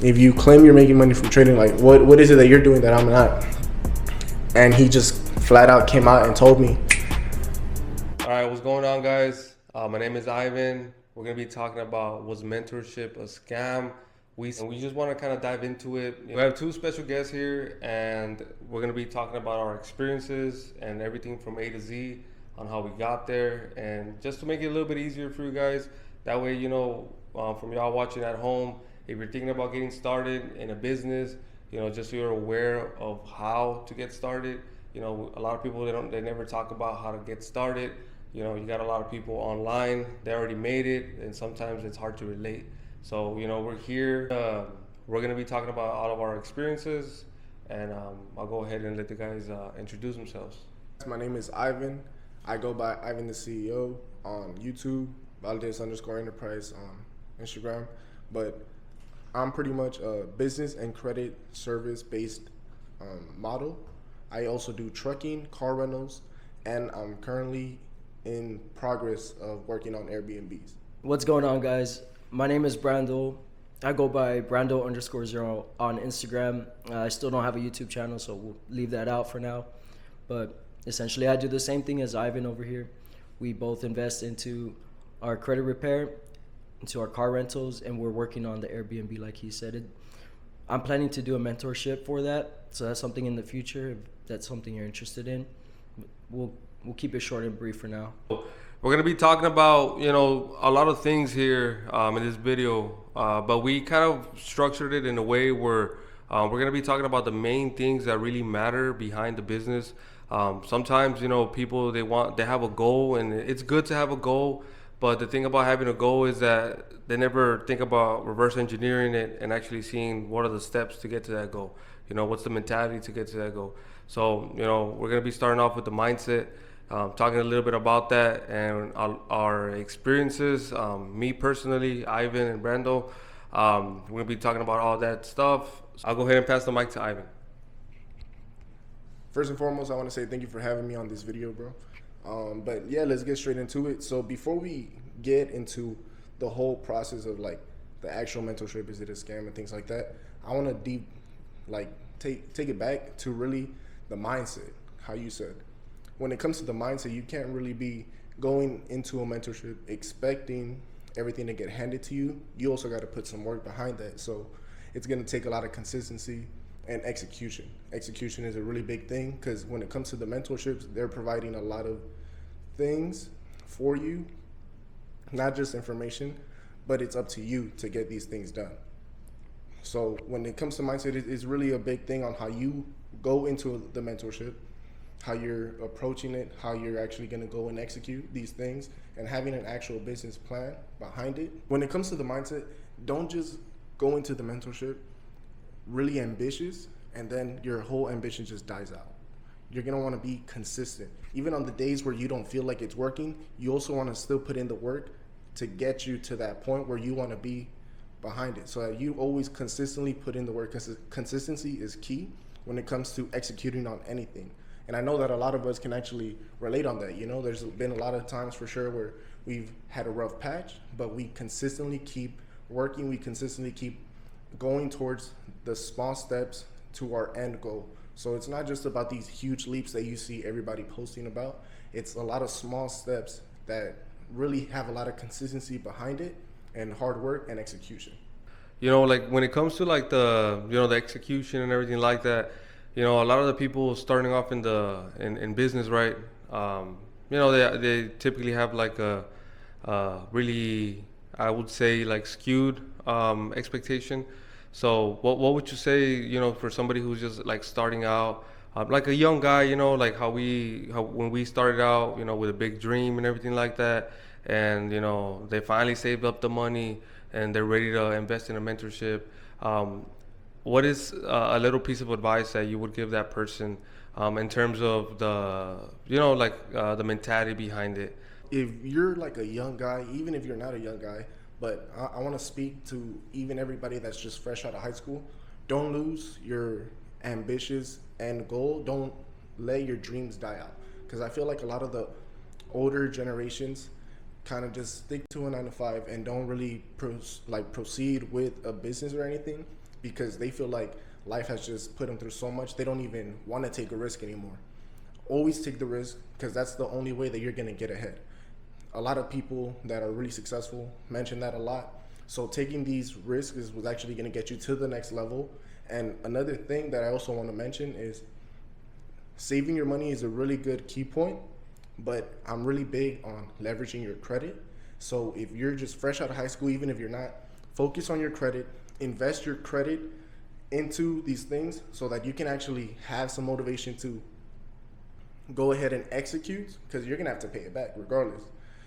if you claim you're making money from trading, like what is it that you're doing that I'm not? And he just flat out came out and told me. All right, what's going on, guys? My name is Ivan. We're gonna be talking about, was mentorship a scam? We just want to kind of dive into it. We have two special guests here, and we're gonna be talking about our experiences and everything from A to Z on how we got there, and just to make it a little bit easier for you guys. That way, from y'all watching at home, if you're thinking about getting started in a business, just so you're aware of how to get started. A lot of people they never talk about how to get started. You got a lot of people online, they already made it, and sometimes it's hard to relate. So, we're here. We're going to be talking about all of our experiences, and I'll go ahead and let the guys introduce themselves. My name is Ivan. I go by Ivan the CEO on YouTube, valdez_enterprise on Instagram. But I'm pretty much a business and credit service based model. I also do trucking, car rentals, and I'm currently in progress of working on Airbnbs. What's going on, guys? My name is Brandol. I go by brandol_0 on Instagram. I still don't have a YouTube channel, so we'll leave that out for now. But essentially, I do the same thing as Ivan over here. We both invest into our credit repair, into our car rentals, and we're working on the Airbnb, like he said. I'm planning to do a mentorship for that, so that's something in the future. If that's something you're interested in, we'll keep it short and brief for now. We're going to be talking about, a lot of things here in this video, but we kind of structured it in a way where we're going to be talking about the main things that really matter behind the business. Sometimes, people, they have a goal, and it's good to have a goal, but the thing about having a goal is that they never think about reverse engineering it and actually seeing what are the steps to get to that goal. What's the mentality to get to that goal. So, we're going to be starting off with the mindset. Talking a little bit about that and our experiences. Me personally, Ivan and Brandol, we're gonna be talking about all that stuff. So I'll go ahead and pass the mic to Ivan. First and foremost, I want to say thank you for having me on this video, bro. But yeah, let's get straight into it. So before we get into the whole process of like the actual mentorship, is it a scam and things like that, I want to take it back to really the mindset, how you said. When it comes to the mindset, you can't really be going into a mentorship expecting everything to get handed to you. You also got to put some work behind that. So it's going to take a lot of consistency and execution. Execution is a really big thing because when it comes to the mentorships, they're providing a lot of things for you, not just information, but it's up to you to get these things done. So when it comes to mindset, it's really a big thing on how you go into the mentorship, how you're approaching it, how you're actually going to go and execute these things, and having an actual business plan behind it. When it comes to the mindset, don't just go into the mentorship really ambitious and then your whole ambition just dies out. You're going to want to be consistent. Even on the days where you don't feel like it's working, you also want to still put in the work to get you to that point where you want to be behind it. So that you always consistently put in the work, because consistency is key when it comes to executing on anything. And I know that a lot of us can actually relate on that. There's been a lot of times for sure where we've had a rough patch, but we consistently keep working. We consistently keep going towards the small steps to our end goal. So it's not just about these huge leaps that you see everybody posting about. It's a lot of small steps that really have a lot of consistency behind it and hard work and execution. Like when it comes to like the execution and everything like that, a lot of the people starting off in business, right? They typically have like a really, I would say, like skewed expectation. So what would you say, for somebody who's just like starting out, like a young guy, like how when we started out, with a big dream and everything like that, and they finally saved up the money and they're ready to invest in a mentorship. What is a little piece of advice that you would give that person in terms of the mentality behind it? If you're like a young guy, even if you're not a young guy, but I want to speak to even everybody that's just fresh out of high school, don't lose your ambitious end goal. Don't let your dreams die out. Because I feel like a lot of the older generations kind of just stick to a 9 to 5 and don't really proceed with a business or anything because they feel like life has just put them through so much, they don't even want to take a risk anymore. Always take the risk, because that's the only way that you're going to get ahead. A lot of people that are really successful mention that a lot. So taking these risks was actually going to get you to the next level. And another thing that I also want to mention is saving your money is a really good key point, but I'm really big on leveraging your credit. So if you're just fresh out of high school, even if you're not, focus on your credit, invest your credit into these things so that you can actually have some motivation to go ahead and execute, because you're gonna have to pay it back regardless.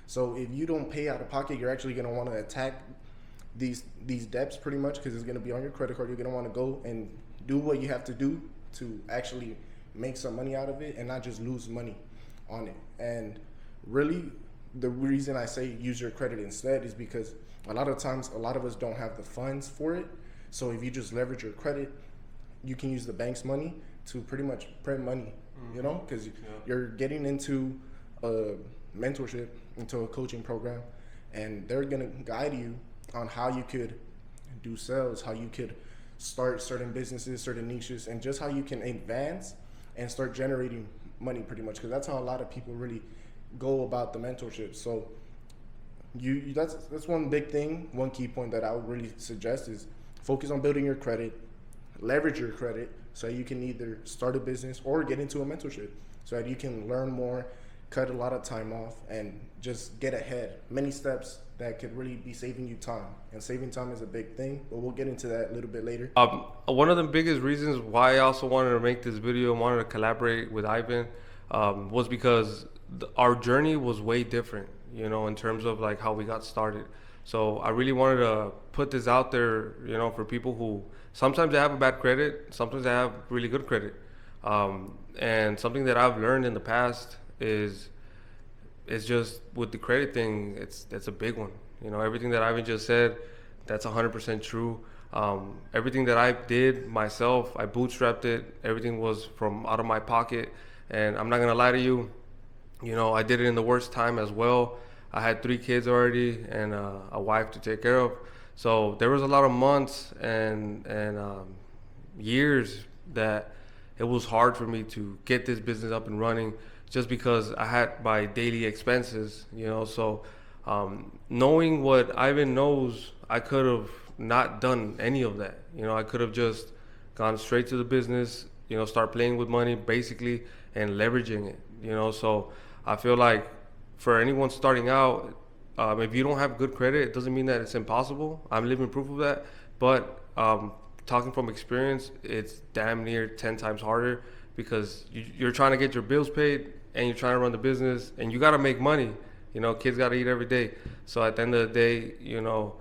So if you don't pay out of pocket, you're actually gonna want to attack these debts pretty much, because it's gonna be on your credit card. You're gonna want to go and do what you have to do to actually make some money out of it and not just lose money on it. And really, the reason I say use your credit instead is because a lot of times, a lot of us don't have the funds for it. So if you just leverage your credit, you can use the bank's money to pretty much print money, you know, because you're getting into a mentorship, into a coaching program, and they're going to guide you on how you could do sales, how you could start certain businesses, certain niches, and just how you can advance and start generating money pretty much, because that's how a lot of people really go about the mentorship. So that's one big thing, one key point that I would really suggest is focus on building your credit, leverage your credit so you can either start a business or get into a mentorship so that you can learn more, cut a lot of time off, and just get ahead. Many steps that could really be saving you time, and saving time is a big thing, but we'll get into that a little bit later. One of the biggest reasons why I also wanted to make this video and wanted to collaborate with Ivan was because our journey was way different, you know, in terms of like how we got started. So I really wanted to put this out there, you know, for people who sometimes they have a bad credit, sometimes they have really good credit. And something that I've learned in the past is just with the credit thing, that's a big one. You know, everything that Ivan just said, that's 100% true. Everything that I did myself, I bootstrapped it. Everything was from out of my pocket. And I'm not gonna lie to you, you know, I did it in the worst time as well. I had 3 kids already and a wife to take care of. So there was a lot of months and years that it was hard for me to get this business up and running, just because I had my daily expenses, you know. So knowing what Ivan knows, I could have not done any of that. You know, I could have just gone straight to the business, you know, start playing with money basically and leveraging it, you know. So I feel like for anyone starting out, if you don't have good credit, it doesn't mean that it's impossible. I'm living proof of that. But talking from experience, it's damn near 10 times harder, because you're trying to get your bills paid and you're trying to run the business and you got to make money. You know, kids got to eat every day. So at the end of the day, you know,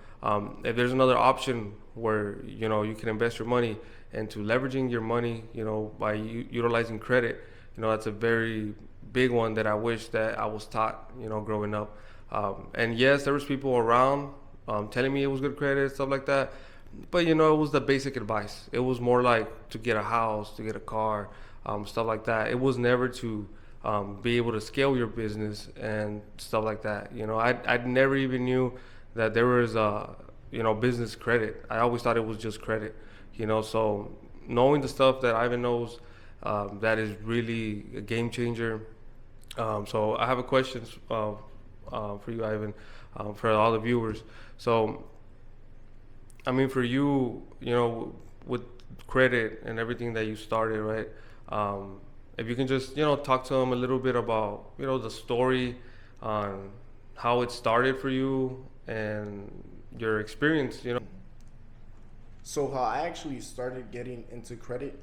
if there's another option where, you know, you can invest your money into leveraging your money, you know, by utilizing credit, you know, that's a very big one that I wish that I was taught, you know, growing up. And yes, there was people around telling me it was good credit, stuff like that. But, you know, it was the basic advice. It was more like to get a house, to get a car, stuff like that. It was never to be able to scale your business and stuff like that. You know, I never even knew that there was, you know, business credit. I always thought it was just credit, you know. So knowing the stuff that Ivan knows, that is really a game changer. So I have a question for you, Ivan, for all the viewers. So, I mean, for you, you know, with credit and everything that you started, right? If you can just, you know, talk to them a little bit about, you know, the story on how it started for you and your experience, you know. So how I actually started getting into credit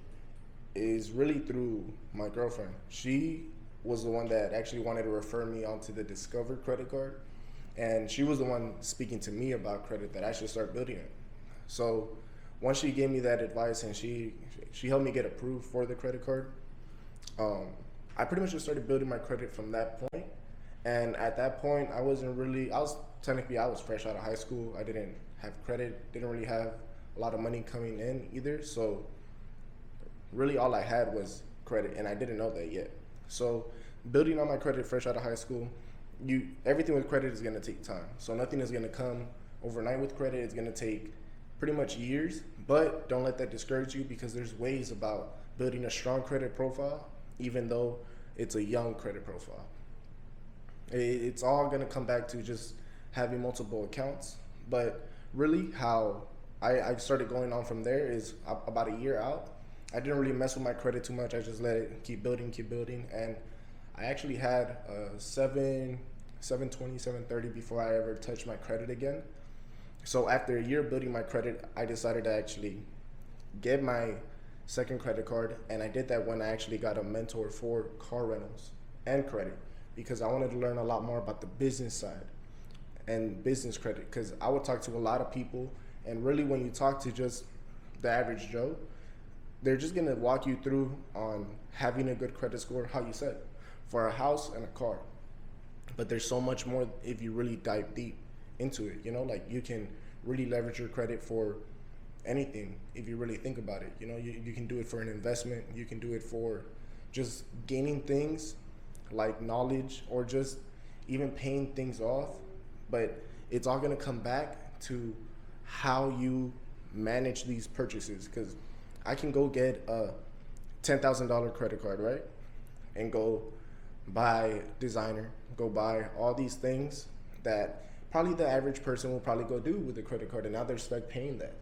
is really through my girlfriend. She was the one that actually wanted to refer me onto the Discover credit card. And she was the one speaking to me about credit, that I should start building it. So once she gave me that advice and she helped me get approved for the credit card, I pretty much just started building my credit from that point. And at that point, I was fresh out of high school. I didn't have credit, didn't really have a lot of money coming in either. So really all I had was credit, and I didn't know that yet. So building on my credit fresh out of high school, everything with credit is gonna take time. So nothing is gonna come overnight with credit. It's gonna take pretty much years, but don't let that discourage you, because there's ways about building a strong credit profile, even though it's a young credit profile. It's all going to come back to just having multiple accounts. But really how I started going on from there is about a year out. I didn't really mess with my credit too much. I just let it keep building. And I actually had a 720, 730 before I ever touched my credit again. So after a year building my credit, I decided to actually get my second credit card. And I did that when I actually got a mentor for car rentals and credit, because I wanted to learn a lot more about the business side and business credit. Because I would talk to a lot of people, and really when you talk to just the average Joe, they're just gonna walk you through on having a good credit score, how you said, for a house and a car. But there's so much more if you really dive deep into it. You know, like you can really leverage your credit for anything if you really think about it. You know, you can do it for an investment. You can do it for just gaining things like knowledge, or just even paying things off. But it's all gonna come back to how you manage these purchases. Because I can go get a $10,000 credit card, right? And go buy designer, go buy all these things that probably the average person will probably go do with a credit card, and now they're stuck paying that.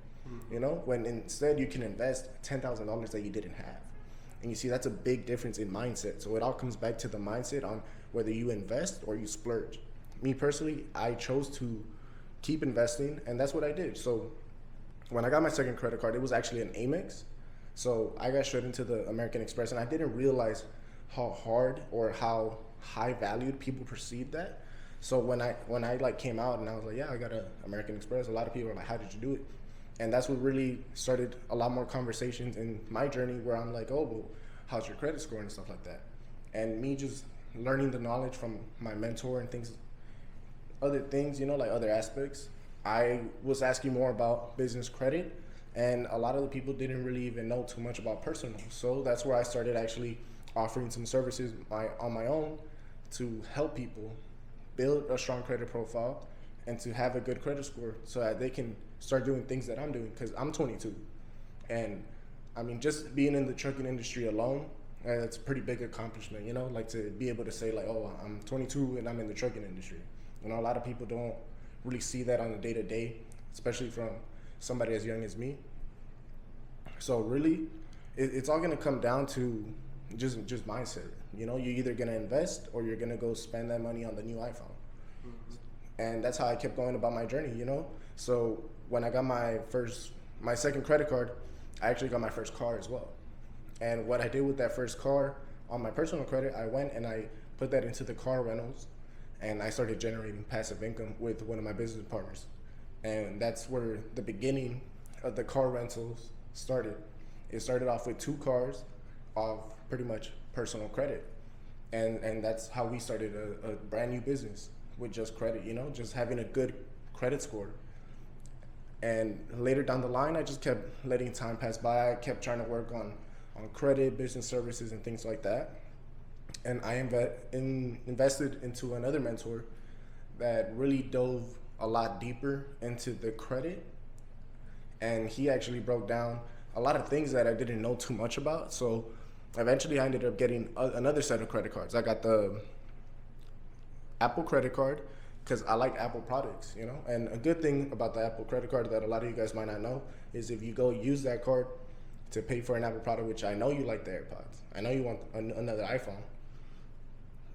You know, when instead you can invest $10,000 that you didn't have. And you see, that's a big difference in mindset. So it all comes back to the mindset on whether you invest or you splurge. Me personally, I chose to keep investing, and that's what I did. So when I got my second credit card, it was actually an Amex. So I got straight into the American Express, and I didn't realize how hard or how high valued people perceived that. So when I like came out and I was like, yeah, I got an American Express, a lot of people were like, how did you do it? And that's what really started a lot more conversations in my journey, where I'm like, oh, well, how's your credit score and stuff like that? And me just learning the knowledge from my mentor and things, other things, you know, like other aspects. I was asking more about business credit, and a lot of the people didn't really even know too much about personal. So that's where I started actually offering some services on my own to help people build a strong credit profile and to have a good credit score, so that they can start doing things that I'm doing. Because I'm 22, and I mean, just being in the trucking industry alone, it's a pretty big accomplishment, you know, like to be able to say like, oh, I'm 22 and I'm in the trucking industry. You know, a lot of people don't really see that on a day-to-day, especially from somebody as young as me. So really, it's all gonna come down to just mindset. You know, you're either gonna invest or you're gonna go spend that money on the new iPhone. And that's how I kept going about my journey, you know? So when I got my second credit card, I actually got my first car as well. And what I did with that first car on my personal credit, I went and I put that into the car rentals, and I started generating passive income with one of my business partners. And that's where the beginning of the car rentals started. It started off with 2 cars of pretty much personal credit. And that's how we started a brand new business with just credit, you know, just having a good credit score. And later down the line, I just kept letting time pass by. I kept trying to work on credit, business services, and things like that. And I invested into another mentor that really dove a lot deeper into the credit. And he actually broke down a lot of things that I didn't know too much about. So eventually I ended up getting another set of credit cards. I got the Apple credit card because I like Apple products, you know. And a good thing about the Apple credit card that a lot of you guys might not know is if you go use that card to pay for an Apple product, which I know you like the AirPods, I know you want another iPhone,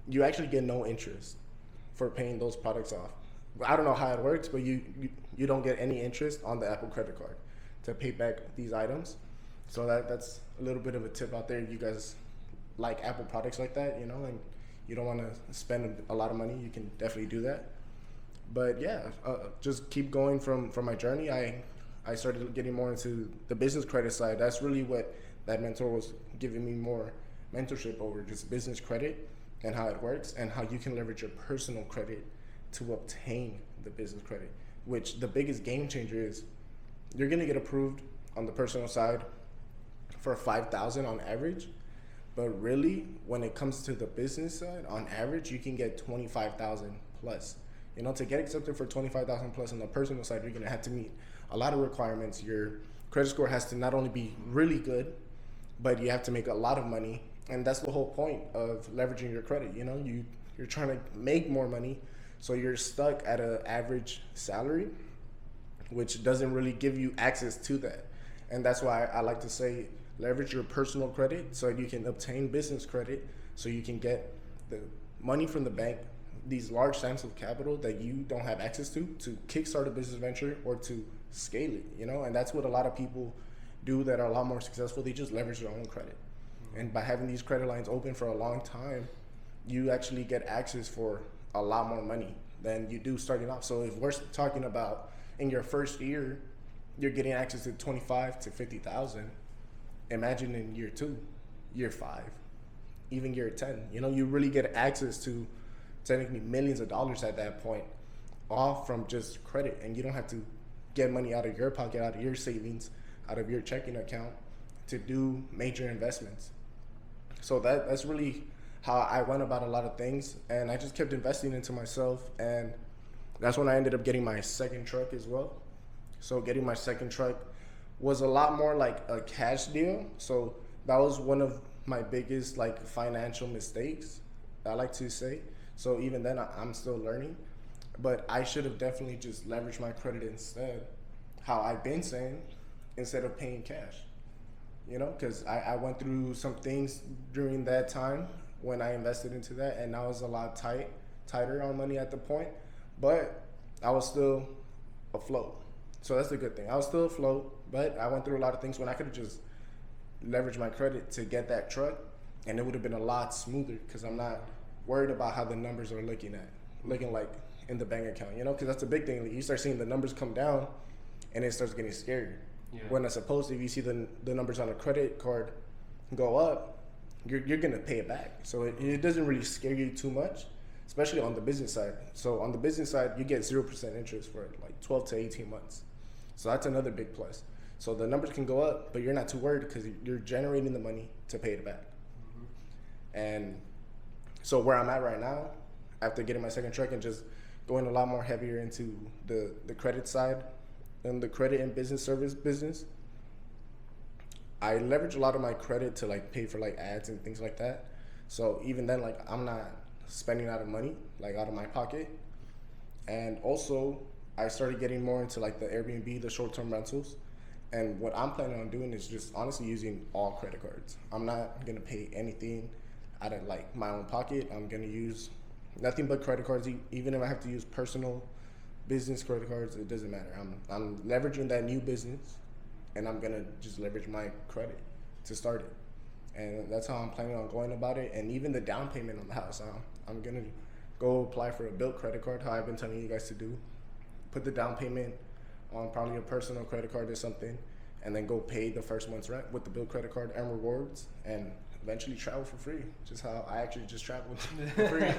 you actually get no interest for paying those products off. I don't know how it works, but you don't get any interest on the Apple credit card to pay back these items. So that's a little bit of a tip out there. You guys like Apple products like that, you know, and you don't want to spend a lot of money, you can definitely do that. But yeah, just keep going from my journey. I started getting more into the business credit side. That's really what that mentor was giving me more mentorship over, just business credit and how it works and how you can leverage your personal credit to obtain the business credit, which the biggest game changer is you're gonna get approved on the personal side for $5,000 on average. But really, when it comes to the business side, on average, you can get $25,000 plus. You know, to get accepted for $25,000 plus on the personal side, you're gonna have to meet a lot of requirements. Your credit score has to not only be really good, but you have to make a lot of money. And that's the whole point of leveraging your credit. You know, you're trying to make more money, so you're stuck at an average salary, which doesn't really give you access to that. And that's why I like to say leverage your personal credit so you can obtain business credit, so you can get the money from the bank, these large sums of capital that you don't have access to kickstart a business venture or to scale it, you know? And that's what a lot of people do that are a lot more successful. They just leverage their own credit. And by having these credit lines open for a long time, you actually get access for a lot more money than you do starting off. So if we're talking about in your first year, you're getting access to 25 to 50,000. Imagine in year 2, year 5, even year 10. You know, you really get access to technically millions of dollars at that point, all from just credit. And you don't have to get money out of your pocket, out of your savings, out of your checking account to do major investments. So that's really how I went about a lot of things. And I just kept investing into myself. And that's when I ended up getting my second truck as well. So getting my second truck was a lot more like a cash deal. So that was one of my biggest like financial mistakes, I like to say. So even then I'm still learning, but I should have definitely just leveraged my credit instead, how I've been saying, instead of paying cash, you know, because I went through some things during that time when I invested into that, and I was a lot tighter on money at the point, but I was still afloat. So that's the good thing. I was still afloat, but I went through a lot of things when I could have just leveraged my credit to get that truck, and it would have been a lot smoother because I'm not worried about how the numbers are looking like in the bank account, you know, because that's a big thing. Like, you start seeing the numbers come down and it starts getting scary. Yeah. When as opposed to if you see the numbers on a credit card go up, you're gonna pay it back. So it doesn't really scare you too much, especially on the business side. So on the business side, you get 0% interest for like 12 to 18 months. So that's another big plus. So the numbers can go up, but you're not too worried because you're generating the money to pay it back. Mm-hmm. And so where I'm at right now, after getting my second truck and just going a lot more heavier into the credit side and the credit and business service business, I leverage a lot of my credit to like pay for like ads and things like that. So even then, like, I'm not spending out of money, like out of my pocket. And also I started getting more into like the Airbnb, the short-term rentals. And what I'm planning on doing is just honestly using all credit cards. I'm not gonna pay anything out of like my own pocket. I'm gonna use nothing but credit cards. Even if I have to use personal business credit cards, it doesn't matter. I'm leveraging that new business, and I'm gonna just leverage my credit to start it. And that's how I'm planning on going about it. And even the down payment on the house, I'm gonna go apply for a built credit card, how I've been telling you guys to do. Put the down payment on probably a personal credit card or something, and then go pay the first month's rent with the built credit card and rewards, and eventually travel for free. Just how I actually just traveled for free.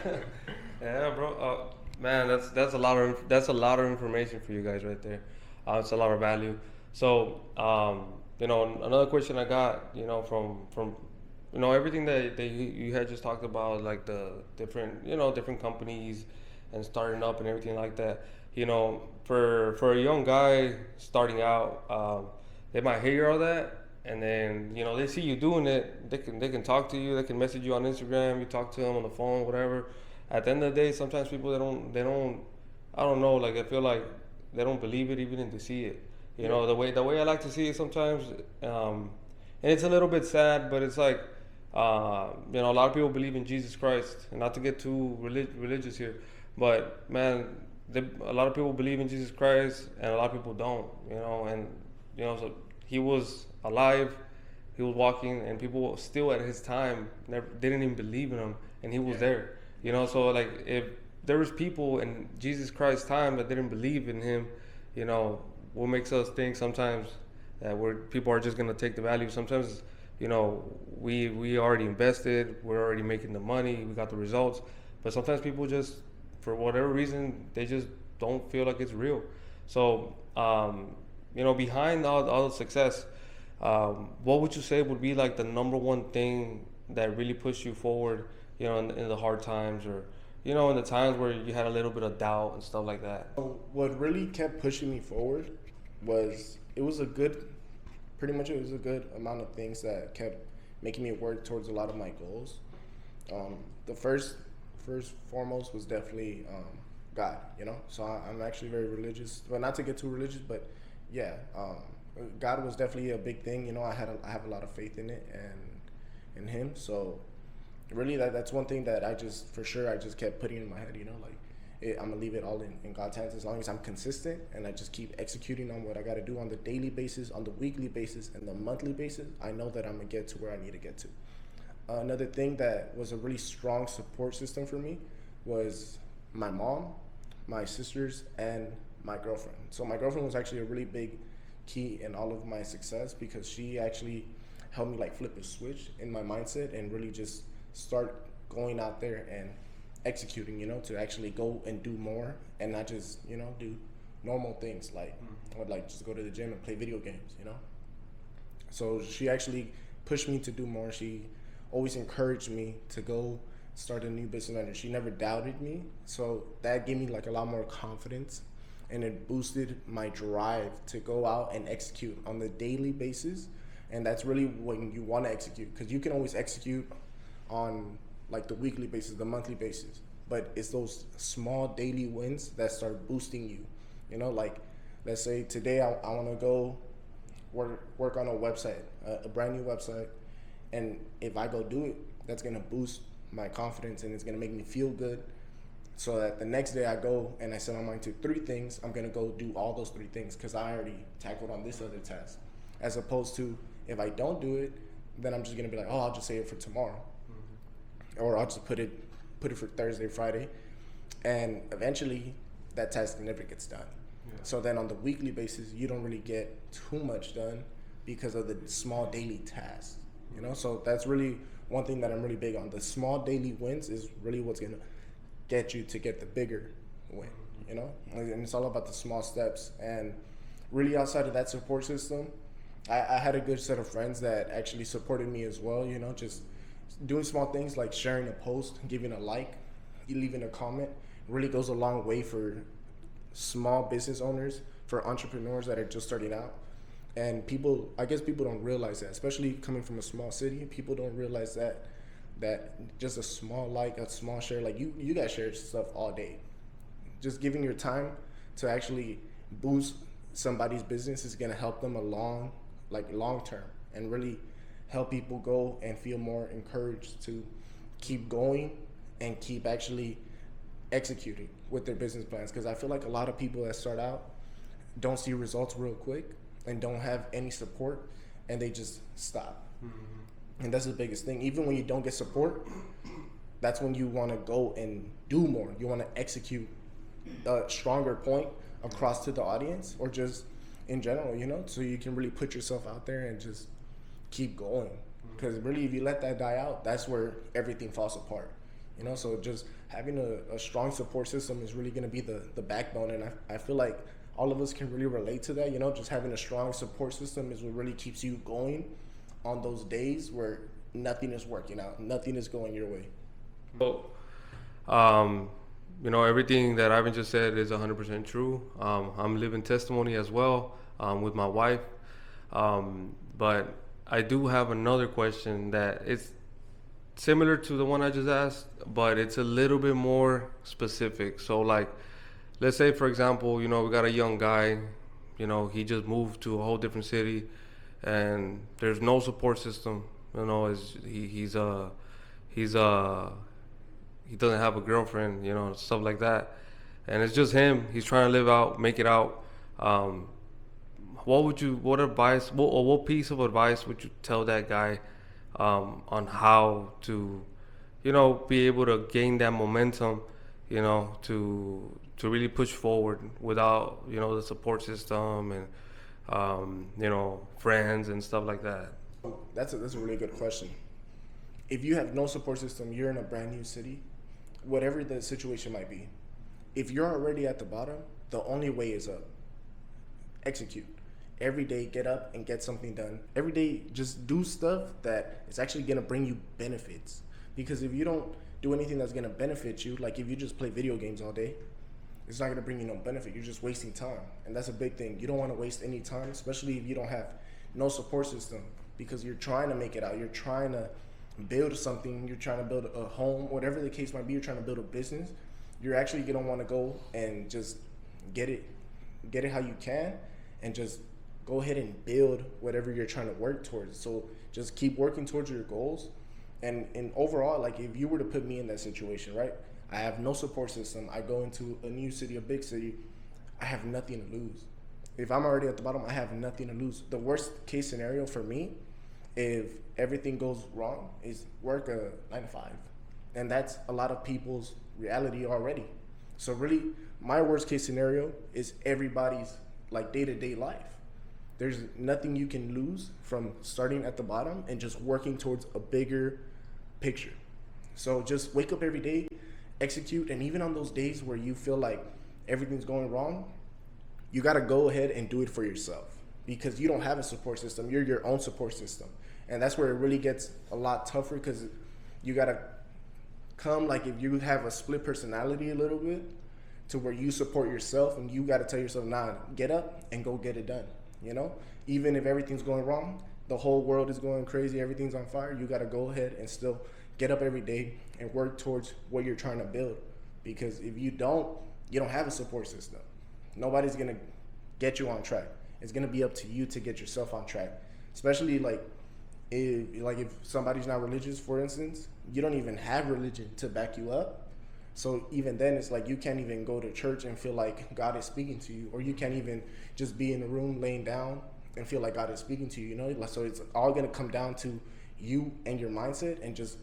Yeah, bro. Man, that's a lot of information for you guys right there. It's a lot of value. So, you know, another question I got, you know, from you know, everything that you had just talked about, like the different companies and starting up and everything like that. You know, for a young guy starting out, they might hear all that, and then, you know, they see you doing it. They can talk to you. They can message you on Instagram. You talk to them on the phone, whatever. At the end of the day, sometimes people they don't I don't know, like, I feel like they don't believe it even if they see it. You know, the way I like to see it sometimes, and it's a little bit sad, but it's like, you know, a lot of people believe in Jesus Christ, and not to get too religious here, but man, a lot of people believe in Jesus Christ, and a lot of people don't. You know, and you know, so he was alive, he was walking, and people still at his time didn't even believe in him, and he was there. You know, so like, if there was people in Jesus Christ's time that didn't believe in him, you know, what makes us think sometimes that people are just gonna take the value. Sometimes, you know, we already invested, we're already making the money, we got the results, but sometimes people just, for whatever reason, they just don't feel like it's real. So, you know, behind all the success, what would you say would be like the number one thing that really pushed you forward, you know, in the hard times, or, you know, in the times where you had a little bit of doubt and stuff like that? What really kept pushing me forward was it was a good, pretty much it was a good amount of things that kept making me work towards a lot of my goals. The first foremost was definitely God, you know. So I'm actually very religious. Well, not to get too religious, but yeah, God was definitely a big thing. You know, I have a lot of faith in it and in Him. So really, that's one thing that I just for sure I just kept putting in my head. You know, like I'm gonna leave it all in God's hands as long as I'm consistent and I just keep executing on what I got to do on the daily basis, on the weekly basis, and the monthly basis. I know that I'm gonna get to where I need to get to. Another thing that was a really strong support system for me was my mom, my sisters, and my girlfriend. So my girlfriend was actually a really big key in all of my success because she actually helped me like flip a switch in my mindset and really just start going out there and executing, you know, to actually go and do more and not just, you know, do normal things like I would like just go to the gym and play video games, you know. So she actually pushed me to do more. She always encouraged me to go start a new business venture. She never doubted me. So that gave me like a lot more confidence and it boosted my drive to go out and execute on the daily basis. And that's really when you want to execute, because you can always execute on like the weekly basis, the monthly basis, but it's those small daily wins that start boosting you. You know, like let's say today I want to go work on a website, a brand new website, and if I go do it, that's gonna boost my confidence and it's gonna make me feel good. So that the next day I go and I set my mind to 3 things, I'm gonna go do all those 3 things because I already tackled on this other task. As opposed to if I don't do it, then I'm just gonna be like, oh, I'll just save it for tomorrow, or I'll just put it for Thursday, Friday, and eventually that task never gets done. Yeah. So then on the weekly basis, you don't really get too much done because of the small daily tasks. You know, so that's really one thing that I'm really big on. The small daily wins is really what's gonna get you to get the bigger win, you know? And it's all about the small steps. And really outside of that support system, I had a good set of friends that actually supported me as well, you know, just doing small things like sharing a post, giving a like, leaving a comment really goes a long way for small business owners, for entrepreneurs that are just starting out. And I guess people don't realize that, especially coming from a small city, people don't realize that just a small like, a small share, like you guys share stuff all day. Just giving your time to actually boost somebody's business is gonna help them long term and really help people go and feel more encouraged to keep going and keep actually executing with their business plans. Because I feel like a lot of people that start out don't see results real quick and don't have any support and they just stop. And that's the biggest thing. Even when you don't get support, that's when you want to go and do more. You want to execute a stronger point across to the audience or just in general, you know, so you can really put yourself out there and just keep going. Because really, if you let that die out, that's where everything falls apart, you know. So just having a strong support system is really going to be the backbone. And I feel like all of us can really relate to that, you know. Just having a strong support system is what really keeps you going on those days where nothing is working out, nothing is going your way. So, you know, everything that Ivan just said is 100% true. I'm living testimony as well with my wife. But I do have another question that it's similar to the one I just asked, but it's a little bit more specific. So, like, let's say, for example, you know, we got a young guy, you know, he just moved to a whole different city and there's no support system. You know, he doesn't have a girlfriend, you know, stuff like that. And it's just him. He's trying to live out, make it out. What piece of advice would you tell that guy on how to, you know, be able to gain that momentum, you know, to really push forward without, you know, the support system and, you know, friends and stuff like that? That's a really good question. If you have no support system, you're in a brand new city, whatever the situation might be. If you're already at the bottom, the only way is up. Execute. Every day, get up and get something done. Every day, just do stuff that is actually going to bring you benefits. Because if you don't do anything that's going to benefit you, like if you just play video games all day, it's not going to bring you no benefit. You're just wasting time. And that's a big thing. You don't want to waste any time, especially if you don't have no support system, because you're trying to make it out. You're trying to build something. You're trying to build a home, whatever the case might be. You're trying to build a business. You're actually going to want to go and just get it how you can, and just go ahead and build whatever you're trying to work towards. So just keep working towards your goals. And overall, like, if you were to put me in that situation, right? I have no support system. I go into a new city, a big city. I have nothing to lose. If I'm already at the bottom, I have nothing to lose. The worst case scenario for me, if everything goes wrong, is work a 9 to 5. And that's a lot of people's reality already. So really, my worst case scenario is everybody's like day-to-day life. There's nothing you can lose from starting at the bottom and just working towards a bigger picture. So just wake up every day, execute, and even on those days where you feel like everything's going wrong, you got to go ahead and do it for yourself, because you don't have a support system. You're your own support system. And that's where it really gets a lot tougher, because you got to come, like, if you have a split personality a little bit, to where you support yourself and you got to tell yourself, nah, get up and go get it done. You know, even if everything's going wrong, the whole world is going crazy, everything's on fire, you got to go ahead and still get up every day and work towards what you're trying to build. Because if you don't have a support system. Nobody's going to get you on track. It's going to be up to you to get yourself on track. Especially if somebody's not religious, for instance, you don't even have religion to back you up. So even then, it's like you can't even go to church and feel like God is speaking to you, or you can't even just be in the room laying down and feel like God is speaking to you, you know? So it's all going to come down to you and your mindset, and just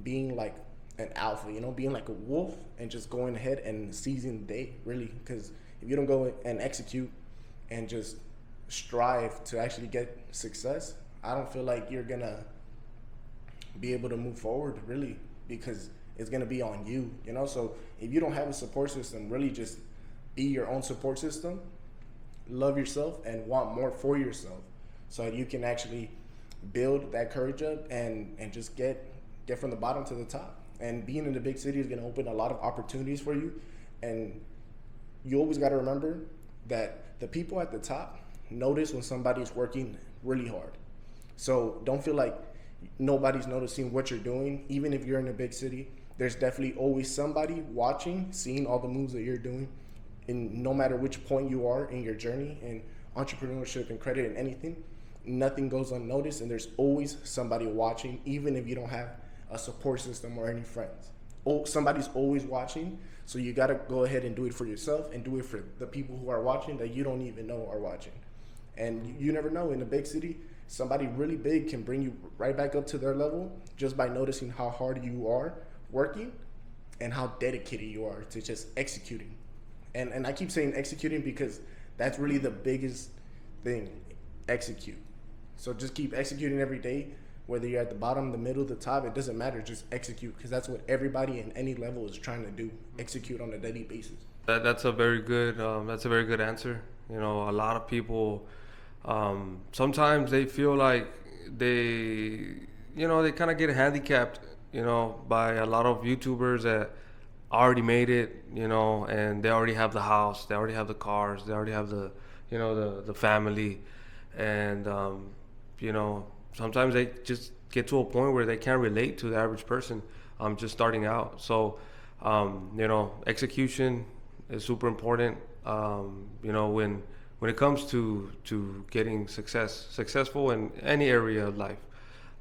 being like an alpha, you know, being like a wolf, and just going ahead and seizing the day, really. Because if you don't go and execute and just strive to actually get success, I don't feel like you're going to be able to move forward, really, because it's going to be on you, you know? So if you don't have a support system, really just be your own support system, love yourself, and want more for yourself, so you can actually build that courage up and just get from the bottom to the top. And being in the big city is going to open a lot of opportunities for you. And you always got to remember that the people at the top notice when somebody's working really hard. So don't feel like nobody's noticing what you're doing. Even if you're in a big city, there's definitely always somebody watching, seeing all the moves that you're doing. And no matter which point you are in your journey in entrepreneurship and credit and anything, nothing goes unnoticed, and there's always somebody watching, even if you don't have a support system or any friends. Somebody's always watching, so you got to go ahead and do it for yourself, and do it for the people who are watching that you don't even know are watching. And you never know, in a big city, somebody really big can bring you right back up to their level just by noticing how hard you are working and how dedicated you are to just executing. And I keep saying executing because that's really the biggest thing, execute. So just keep executing every day, whether you're at the bottom, the middle, the top, it doesn't matter, just execute, because that's what everybody in any level is trying to do, execute on a daily basis. That's a very good answer. You know, a lot of people, sometimes they feel like they kind of get handicapped, you know, by a lot of YouTubers that already made it, you know, and they already have the house, they already have the cars, they already have the family, and you know, sometimes they just get to a point where they can't relate to the average person just starting out. So you know, execution is super important. You know, when it comes to getting successful in any area of life.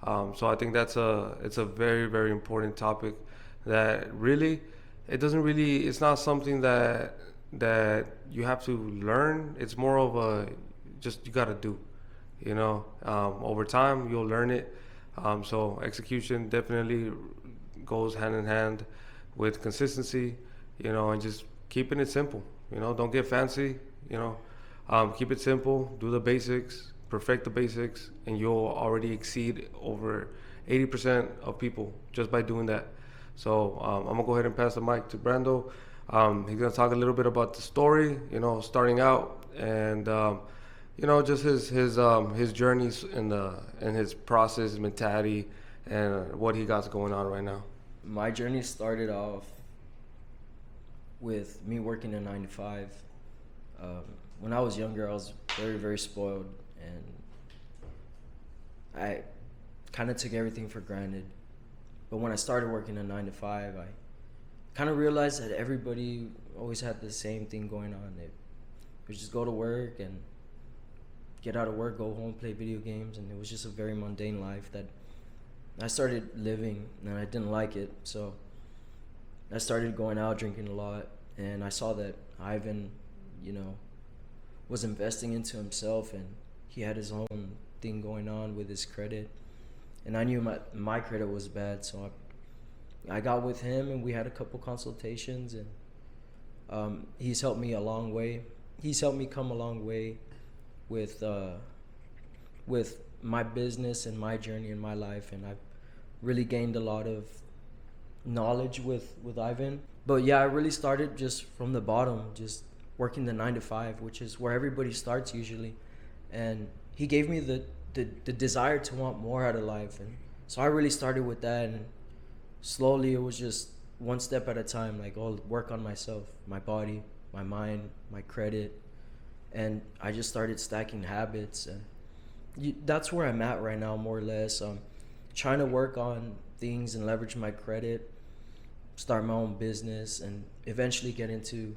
So I think it's a very, very important topic that really, it's not something that you have to learn. It's more of just you got to do, you know. Over time you'll learn it. So execution definitely goes hand in hand with consistency, you know, and just keeping it simple, you know. Don't get fancy, you know. Keep it simple, do the basics, perfect the basics, and you'll already exceed over 80% of people just by doing that. So I'm gonna go ahead and pass the mic to Brandol. He's gonna talk a little bit about the story, you know, starting out, and you know, just his journeys and his process, his mentality, and what he got going on right now. My journey started off with me working a 9 to 5. When I was younger, I was very, very spoiled, and I kind of took everything for granted. But when I started working a 9 to 5, I kind of realized that everybody always had the same thing going on. They would just go to work and get out of work, go home, play video games, and it was just a very mundane life that I started living, and I didn't like it. So I started going out, drinking a lot, and I saw that Ivan, was investing into himself, and he had his own thing going on with his credit. And I knew my credit was bad, so I got with him, and we had a couple consultations, and he's helped me a long way. He's helped me come a long way with my business and my journey in my life, and I've really gained a lot of knowledge with Ivan. But yeah, I really started just from the bottom, just working the 9 to 5, which is where everybody starts usually. And he gave me the desire to want more out of life, and so I really started with that, and slowly it was just one step at a time, like, I'll work on myself, my body, my mind, my credit, and I just started stacking habits, and that's where I'm at right now, more or less. Trying to work on things and leverage my credit, start my own business, and eventually get into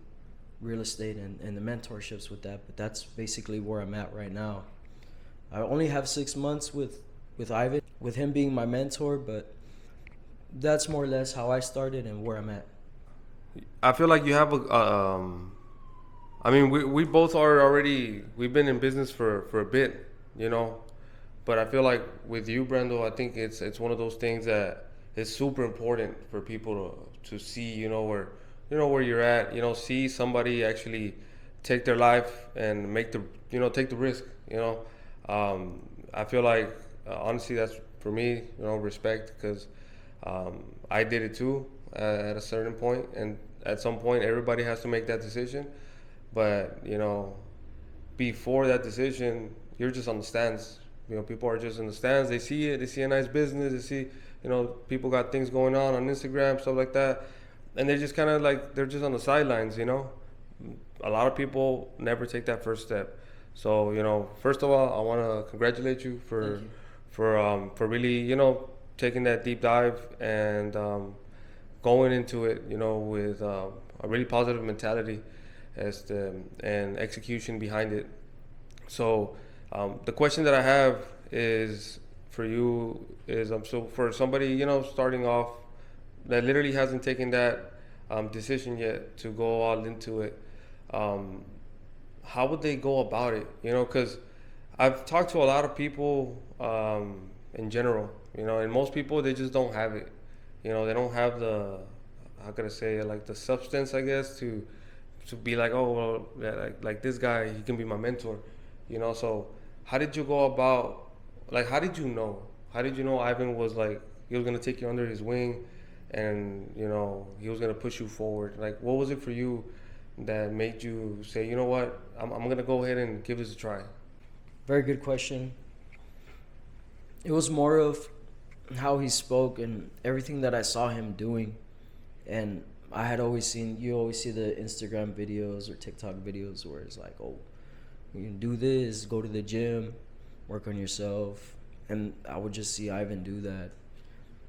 real estate and the mentorships with that. But that's basically where I'm at right now. I only have 6 months with Ivan, with him being my mentor, but that's more or less how I started and where I'm at. I feel like you have we both are already, we've been in business for a bit, but I feel like with you, Brandol, I think it's one of those things that is super important for people to see, where you're at, see somebody actually take their life and make take the risk, I feel like, honestly, that's for me, respect, because I did it too at a certain point, and at some point everybody has to make that decision. But before that decision, you're just on the stands. People are just in the stands. They see it. They see a nice business. They see, people got things going on Instagram, stuff like that, and they're just kind of like, they're just on the sidelines. A lot of people never take that first step. So first of all, I want to congratulate you for really taking that deep dive and going into it with a really positive mentality and execution behind it. So the question that I have is for you is so for somebody starting off that literally hasn't taken that decision yet to go all into it, how would they go about it? Because I've talked to a lot of people in general, and most people, they just don't have it. They don't have the, how could I say it, like the substance, I guess, to be like, oh, well, yeah, like this guy, he can be my mentor, So how did you go about, like, how did you know Ivan was like, he was going to take you under his wing and, he was going to push you forward? Like, what was it for you that made you say, you know what, I'm going to go ahead and give this a try? Very good question. It was more of how he spoke and everything that I saw him doing. And I had always seen, you always see the Instagram videos or TikTok videos where it's like, oh, you can do this, go to the gym, work on yourself. And I would just see Ivan do that.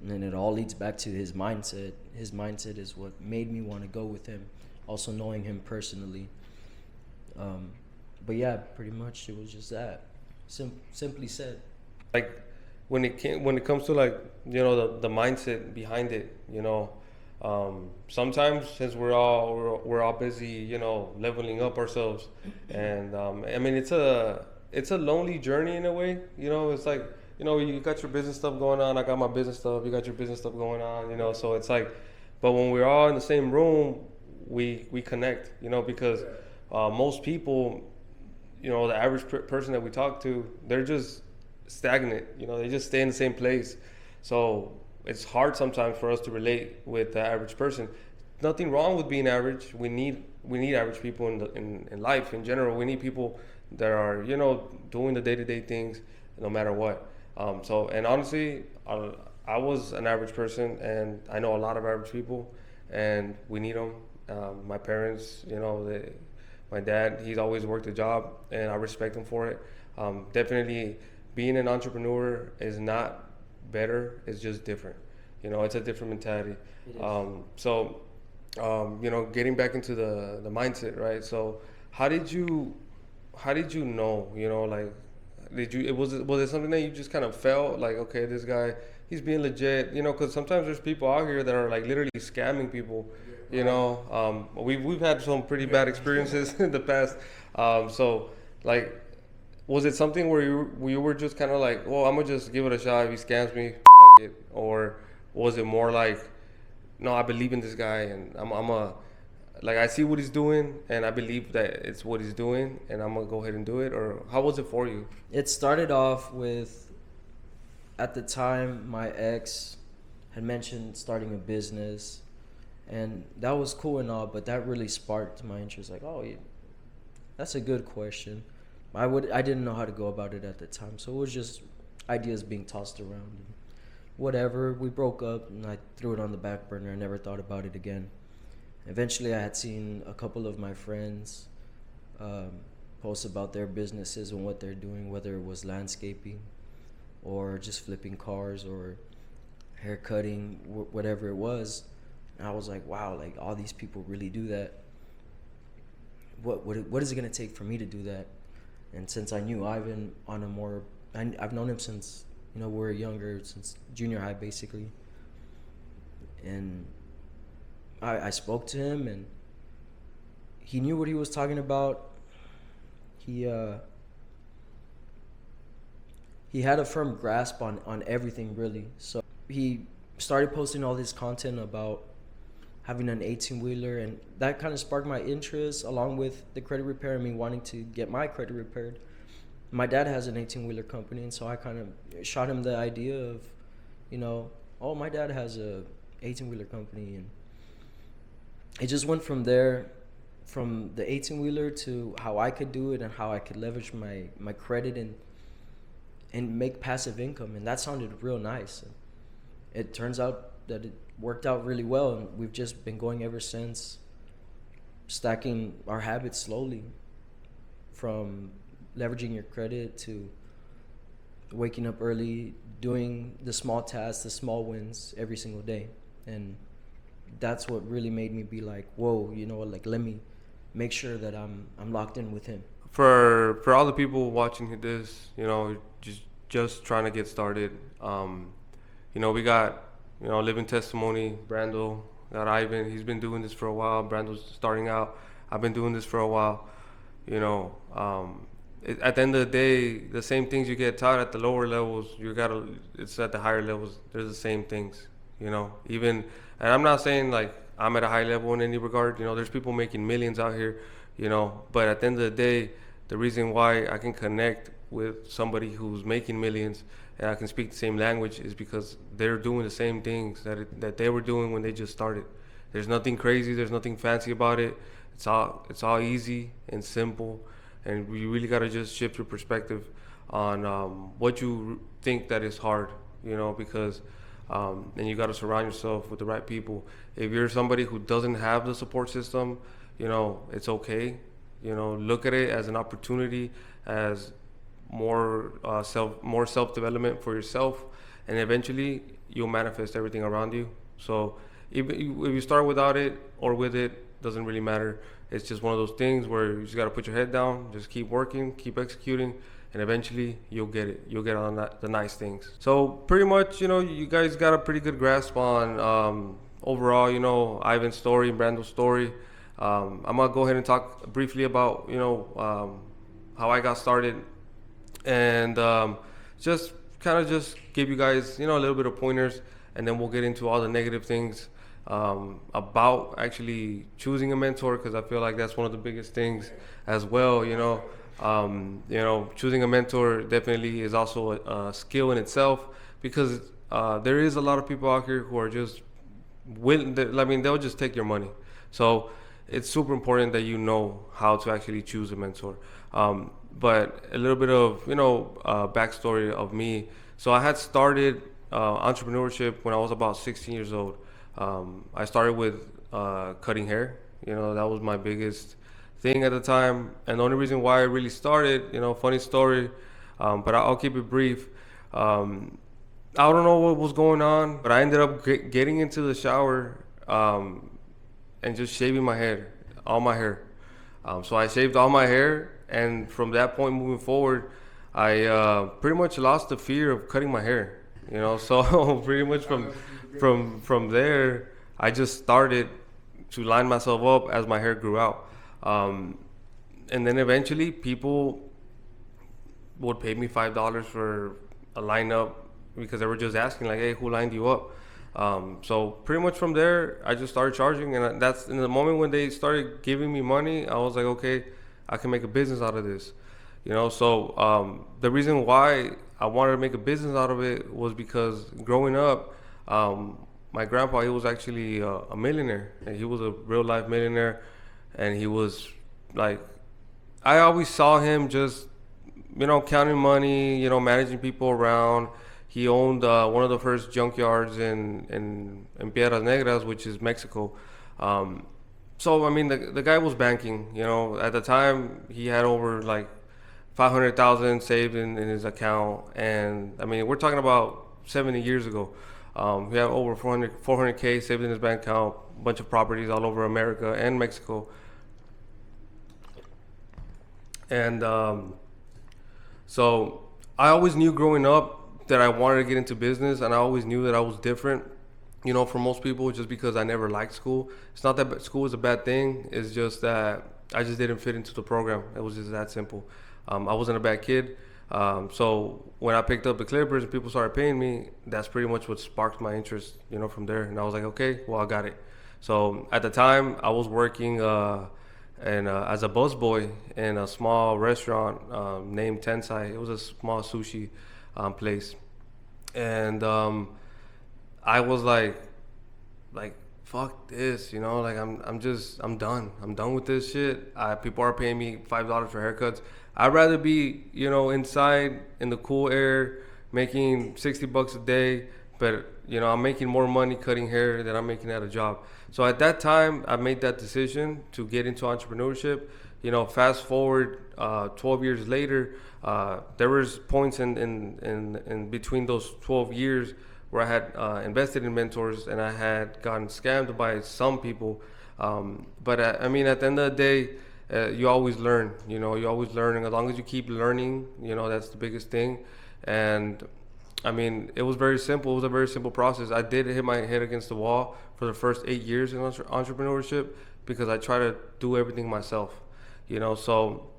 And then it all leads back to his mindset. His mindset is what made me want to go with him, also knowing him personally. But yeah, pretty much it was just that. Simply said. Like when it comes to like, the mindset behind it, sometimes since we're all busy, leveling up ourselves, and it's a lonely journey in a way. It's like, you got your business stuff going on, I got my business stuff, you got your business stuff going on, so it's like, but when we're all in the same room, we connect, because most people, the average person that we talk to, they're just stagnant, they just stay in the same place. So it's hard sometimes for us to relate with the average person. Nothing wrong with being average. We need average people in life in general. We need people that are doing the day-to-day things no matter what. And honestly, I was an average person, and I know a lot of average people, and we need them. My parents, my dad, he's always worked a job, and I respect him for it. Definitely, being an entrepreneur is not better; it's just different. It's a different mentality. It is. Getting back into the mindset, right? So, how did you know? Like, was it something that you just kind of felt like, okay, this guy, he's being legit? Because sometimes there's people out here that are like literally scamming people. We've had some pretty bad experiences in the past. So, like, was it something where you were just kind of like, well, I'm gonna just give it a shot. If he scams me, it, or was it more like, no, I believe in this guy, and like, I see what he's doing, and I believe that it's what he's doing, and I'm gonna go ahead and do it? Or how was it for you? It started off with, at the time, my ex had mentioned starting a business, and that was cool and all, but that really sparked my interest. Like, oh, yeah, that's a good question. I didn't know how to go about it at the time, so it was just ideas being tossed around. And whatever, we broke up, and I threw it on the back burner. I never thought about it again. Eventually, I had seen a couple of my friends post about their businesses and what they're doing, whether it was landscaping or just flipping cars or hair cutting, whatever it was. And I was like, wow, like, all these people really do that. What is it going to take for me to do that? And since I knew Ivan on a more, I've known him since, we were younger, since junior high, basically. And I spoke to him, and he knew what he was talking about. He had a firm grasp on everything, really. So he started posting all this content about having an 18-wheeler, and that kind of sparked my interest, along with the credit repair and me wanting to get my credit repaired. My dad has an 18-wheeler company, and so I kind of shot him the idea of, oh, my dad has a 18-wheeler company, and it just went from there, from the 18-wheeler to how I could do it and how I could leverage my credit and make passive income, and that sounded real nice. And it turns out that it worked out really well, and we've just been going ever since, stacking our habits slowly, from leveraging your credit to waking up early, doing the small tasks, the small wins every single day. And that's what really made me be like, whoa, like, let me make sure that I'm locked in with him. For all the people watching this, just trying to get started, we got, living testimony, Brandol, got Ivan. He's been doing this for a while. Brandol's starting out. I've been doing this for a while. At the end of the day, the same things you get taught at the lower levels, it's at the higher levels. They're the same things, even, and I'm not saying like I'm at a high level in any regard. There's people making millions out here, but at the end of the day, the reason why I can connect with somebody who's making millions and I can speak the same language is because they're doing the same things that they were doing when they just started. There's nothing crazy. There's nothing fancy about it. It's all easy and simple, and you really got to just shift your perspective on what you think that is hard, because and you got to surround yourself with the right people. If you're somebody who doesn't have the support system, it's okay. Look at it as an opportunity, as more self-development for yourself, and eventually you'll manifest everything around you. So if you start without it or with it, doesn't really matter. It's just one of those things where you just got to put your head down, just keep working, keep executing, and eventually you'll get it. You'll get on the nice things. So pretty much, you guys got a pretty good grasp on overall, Ivan's story, Brandol's story. I'm gonna go ahead and talk briefly about how I got started, and just give you guys a little bit of pointers, and then we'll get into all the negative things about actually choosing a mentor, because I feel like that's one of the biggest things as well. Choosing a mentor definitely is also a skill in itself, because there is a lot of people out here who are just they'll just take your money. So it's super important that you know how to actually choose a mentor. But a little bit of backstory of me. So I had started entrepreneurship when I was about 16 years old. I started with cutting hair. You know, that was my biggest thing at the time. And the only reason why I really started, you know, funny story, but I'll keep it brief. I don't know what was going on, but I ended up getting into the shower and just shaving my head, all my hair. So I shaved all my hair, and from that point moving forward, I pretty much lost the fear of cutting my hair. You know, so pretty much from there, I just started to line myself up as my hair grew out, and then eventually people would pay me $5 for a lineup because they were just asking like, "Hey, who lined you up?" So pretty much from there, I just started charging, and that's in the moment when they started giving me money. I was like, okay, I can make a business out of this, you know. So the reason why I wanted to make a business out of it was because growing up, my grandpa, he was actually a millionaire, and he was a real life millionaire, and he was like, I always saw him just, you know, counting money, you know, managing people around. He owned one of the first junkyards in Piedras Negras, which is Mexico. So I mean, the guy was banking. You know, at the time he had over like 500,000 saved in his account, and I mean, we're talking about 70 years ago. He had over 400K saved in his bank account, a bunch of properties all over America and Mexico, and so I always knew growing up that I wanted to get into business, and I always knew that I was different, you know, from most people, just because I never liked school. It's not that school is a bad thing. It's just that I just didn't fit into the program. It was just that simple. I wasn't a bad kid. So when I picked up the Clippers and people started paying me, that's pretty much what sparked my interest, you know, from there. And I was like, okay, well, I got it. So at the time, I was working as a busboy in a small restaurant named Tensai. It was a small sushi place, and I was like fuck this, you know, like I'm done with this shit. People are paying me $5 for haircuts. I'd rather be, you know, inside in the cool air making $60 a day, but you know, I'm making more money cutting hair than I'm making at a job. So at that time, I made that decision to get into entrepreneurship. You know, fast forward 12 years later, there was points in between those 12 years where I had invested in mentors, and I had gotten scammed by some people. But I mean, at the end of the day, you always learn. You know, you're always learning. As long as you keep learning, you know, that's the biggest thing. And I mean, it was very simple. It was a very simple process. I did hit my head against the wall for the first 8 years in entrepreneurship because I try to do everything myself. You know, so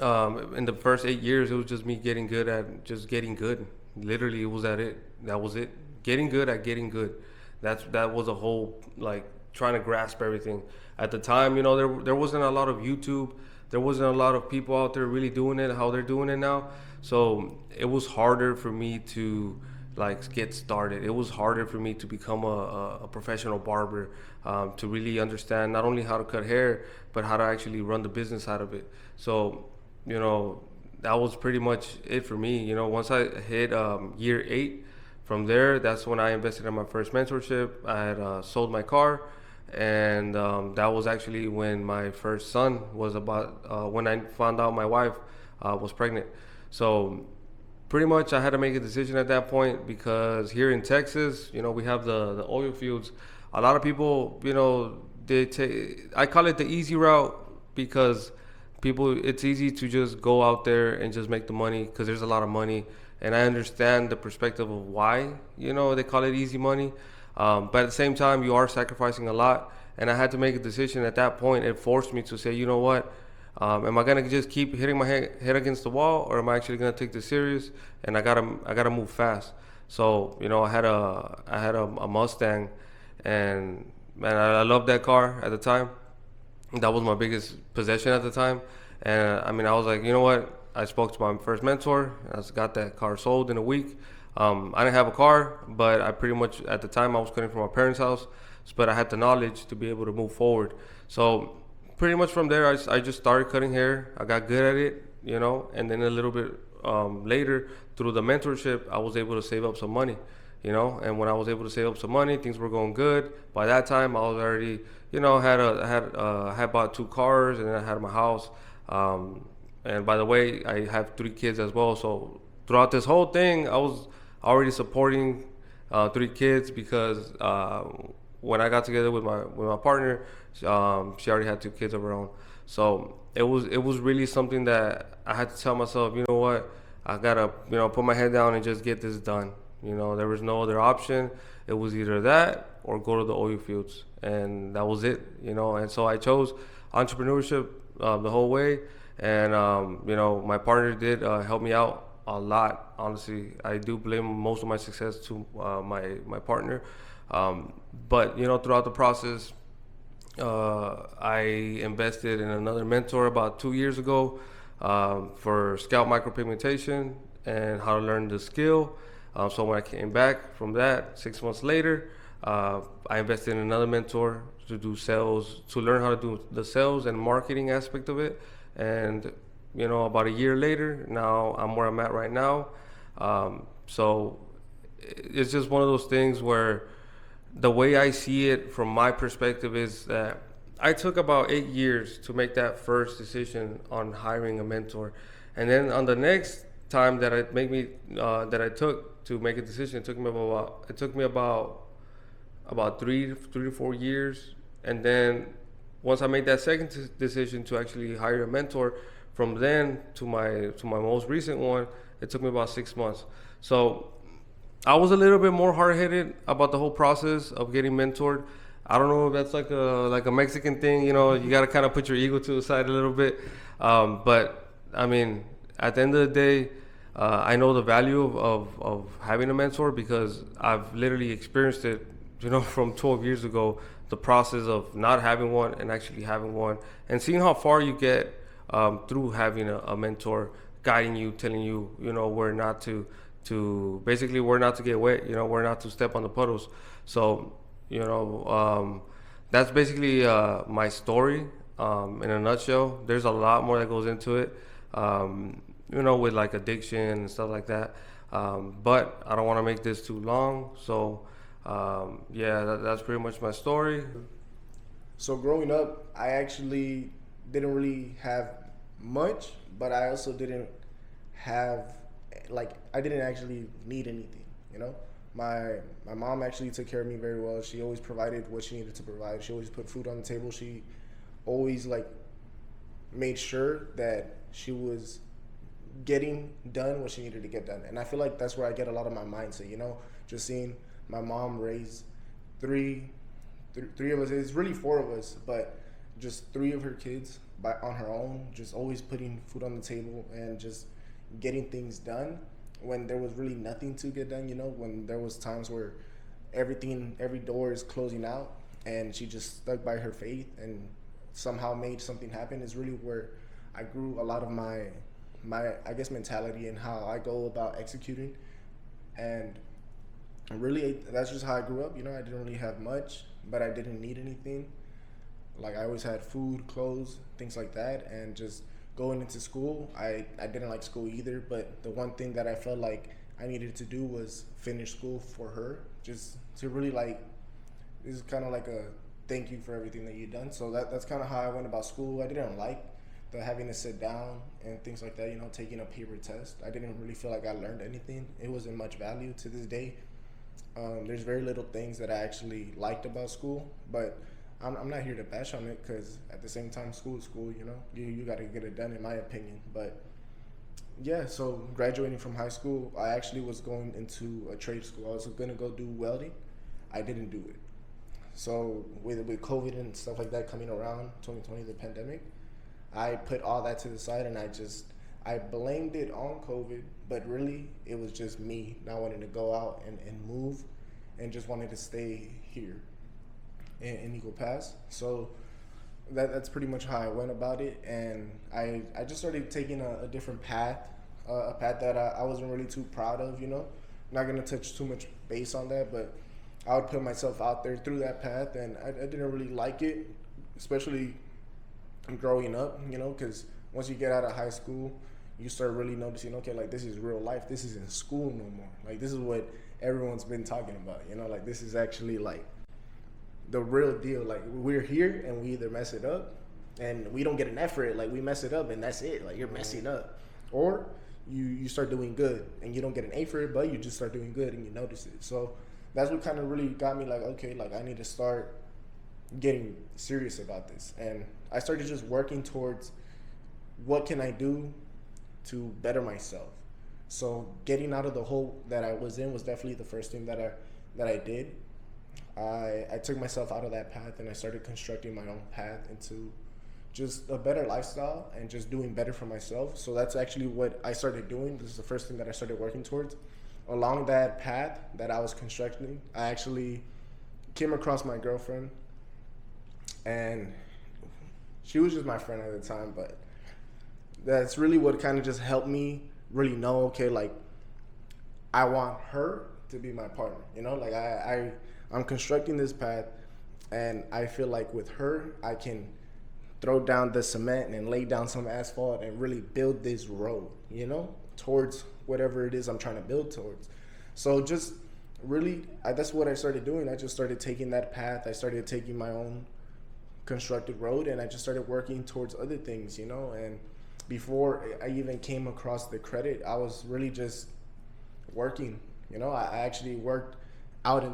in the first 8 years, it was just me getting good at just getting good. Literally, it was at it. That was it. Getting good at getting good. That was a whole, like, trying to grasp everything. At the time, you know, there wasn't a lot of YouTube. There wasn't a lot of people out there really doing it how they're doing it now. So it was harder for me to like get started. It was harder for me to become a professional barber, to really understand not only how to cut hair, but how to actually run the business out of it. So, you know, that was pretty much it for me. You know, once I hit year 8, from there, that's when I invested in my first mentorship. I had sold my car, and that was actually when my first son was about, when I found out my wife was pregnant. So pretty much I had to make a decision at that point, because here in Texas, you know, we have the oil fields. A lot of people, you know, I call it the easy route, because it's easy to just go out there and just make the money, because there's a lot of money. And I understand the perspective of why, you know, they call it easy money. But at the same time, you are sacrificing a lot. And I had to make a decision at that point. It forced me to say, you know what? Am I gonna just keep hitting my head against the wall, or am I actually gonna take this serious? And I gotta move fast. So, you know, I had a Mustang, and man, I loved that car at the time. That was my biggest possession at the time. And I mean, I was like, you know what? I spoke to my first mentor. I got that car sold in a week. I didn't have a car, but I pretty much, at the time, I was cutting from my parents' house, but I had the knowledge to be able to move forward. So pretty much from there, I just started cutting hair. I got good at it, you know, and then a little bit later, through the mentorship, I was able to save up some money. you know. And when I was able to save up some money, things were going good. By that time, I was already, you know, had bought 2 cars, and then I had my house. And by the way, I have 3 kids as well. So throughout this whole thing, I was already supporting 3 kids because when I got together with my partner, she already had 2 kids of her own. So it was really something that I had to tell myself, you know what, I gotta, you know, put my head down and just get this done. You know, there was no other option. It was either that or go to the oil fields, and that was it. You know, and so I chose entrepreneurship the whole way. And you know, my partner did help me out a lot. Honestly, I do blame most of my success to my partner. But you know, throughout the process, I invested in another mentor about 2 years ago for scalp micropigmentation and how to learn the skill. So when I came back from that 6 months later, I invested in another mentor to do sales, to learn how to do the sales and marketing aspect of it. And you know, about a year later, now I'm where I'm at right now. So it's just one of those things where the way I see it from my perspective is that I took about 8 years to make that first decision on hiring a mentor, and then on the next time that I took to make a decision, it took me about 3 to 4 years, and then once I made that second decision to actually hire a mentor, from then to my most recent one, it took me about 6 months. So I was a little bit more hard-headed about the whole process of getting mentored. I don't know if that's like a Mexican thing, you know. You got to kind of put your ego to the side a little bit. But I mean, at the end of the day, I know the value of having a mentor because I've literally experienced it, you know, from 12 years ago, the process of not having one and actually having one, and seeing how far you get through having a mentor guiding you, telling you, you know, where not to basically where not to get wet, you know, where not to step on the puddles. So, you know, that's basically my story in a nutshell. There's a lot more that goes into it, you know, with like addiction and stuff like that. But I don't want to make this too long. So, yeah, that's pretty much my story. So growing up, I actually didn't really have much, but I also didn't have, like, I didn't actually need anything, you know? My mom actually took care of me very well. She always provided what she needed to provide. She always put food on the table. She always, like, made sure that she was getting done what she needed to get done. And I feel like that's where I get a lot of my mindset, you know? Just seeing my mom raise three of us. It's really 4 of us, but just 3 of her kids on her own, just always putting food on the table and just getting things done when there was really nothing to get done, you know, when there was times where every door is closing out, and she just stuck by her faith and somehow made something happen, is really where I grew a lot of my I guess mentality and how I go about executing. And really, that's just how I grew up, you know. I didn't really have much, but I didn't need anything. Like, I always had food, clothes, things like that. And just going into school, I didn't like school either, but the one thing that I felt like I needed to do was finish school for her, just to really, like, this is kind of like a thank you for everything that you've done. So that's kind of how I went about school. I didn't like the having to sit down and things like that, you know, taking a paper test. I didn't really feel like I learned anything. It wasn't much value to this day. There's very little things that I actually liked about school, but I'm not here to bash on it, because at the same time, school is school, you know. You got to get it done, in my opinion. But yeah, so graduating from high school, I actually was going into a trade school. I was going to go do welding. I didn't do it. So with COVID and stuff like that coming around, 2020, the pandemic, I put all that to the side, and I blamed it on COVID, but really it was just me not wanting to go out and move, and just wanted to stay here in Eagle Pass. So that's pretty much how I went about it. And I just started taking a different path, a path that I wasn't really too proud of, you know. I'm not going to touch too much base on that, but I would put myself out there through that path, and I didn't really like it, especially growing up, you know, because once you get out of high school, you start really noticing, okay, like, this is real life. This isn't school no more. Like, this is what everyone's been talking about. You know, like this is actually like the real deal. Like we're here and we either mess it up and we don't get an F for it, like we mess it up and that's it. Like you're messing up, or you start doing good and you don't get an A for it, but you just start doing good and you notice it. So that's what kind of really got me like, okay, like I need to start getting serious about this. And I started just working towards what can I do to better myself. So getting out of the hole that I was in was definitely the first thing that I did. I took myself out of that path and I started constructing my own path into just a better lifestyle and just doing better for myself. So that's actually what I started doing. This is the first thing that I started working towards. Along that path that I was constructing, I actually came across my girlfriend, and she was just my friend at the time, but that's really what kind of just helped me really know, okay, like I want her to be my partner, you know, like I'm constructing this path and I feel like with her, I can throw down the cement and lay down some asphalt and really build this road, you know, towards whatever it is I'm trying to build towards. So just really, that's what I started doing. I just started taking that path. I started taking my own constructed road and I just started working towards other things, you know. And before I even came across the credit, I was really just working, you know. I actually worked out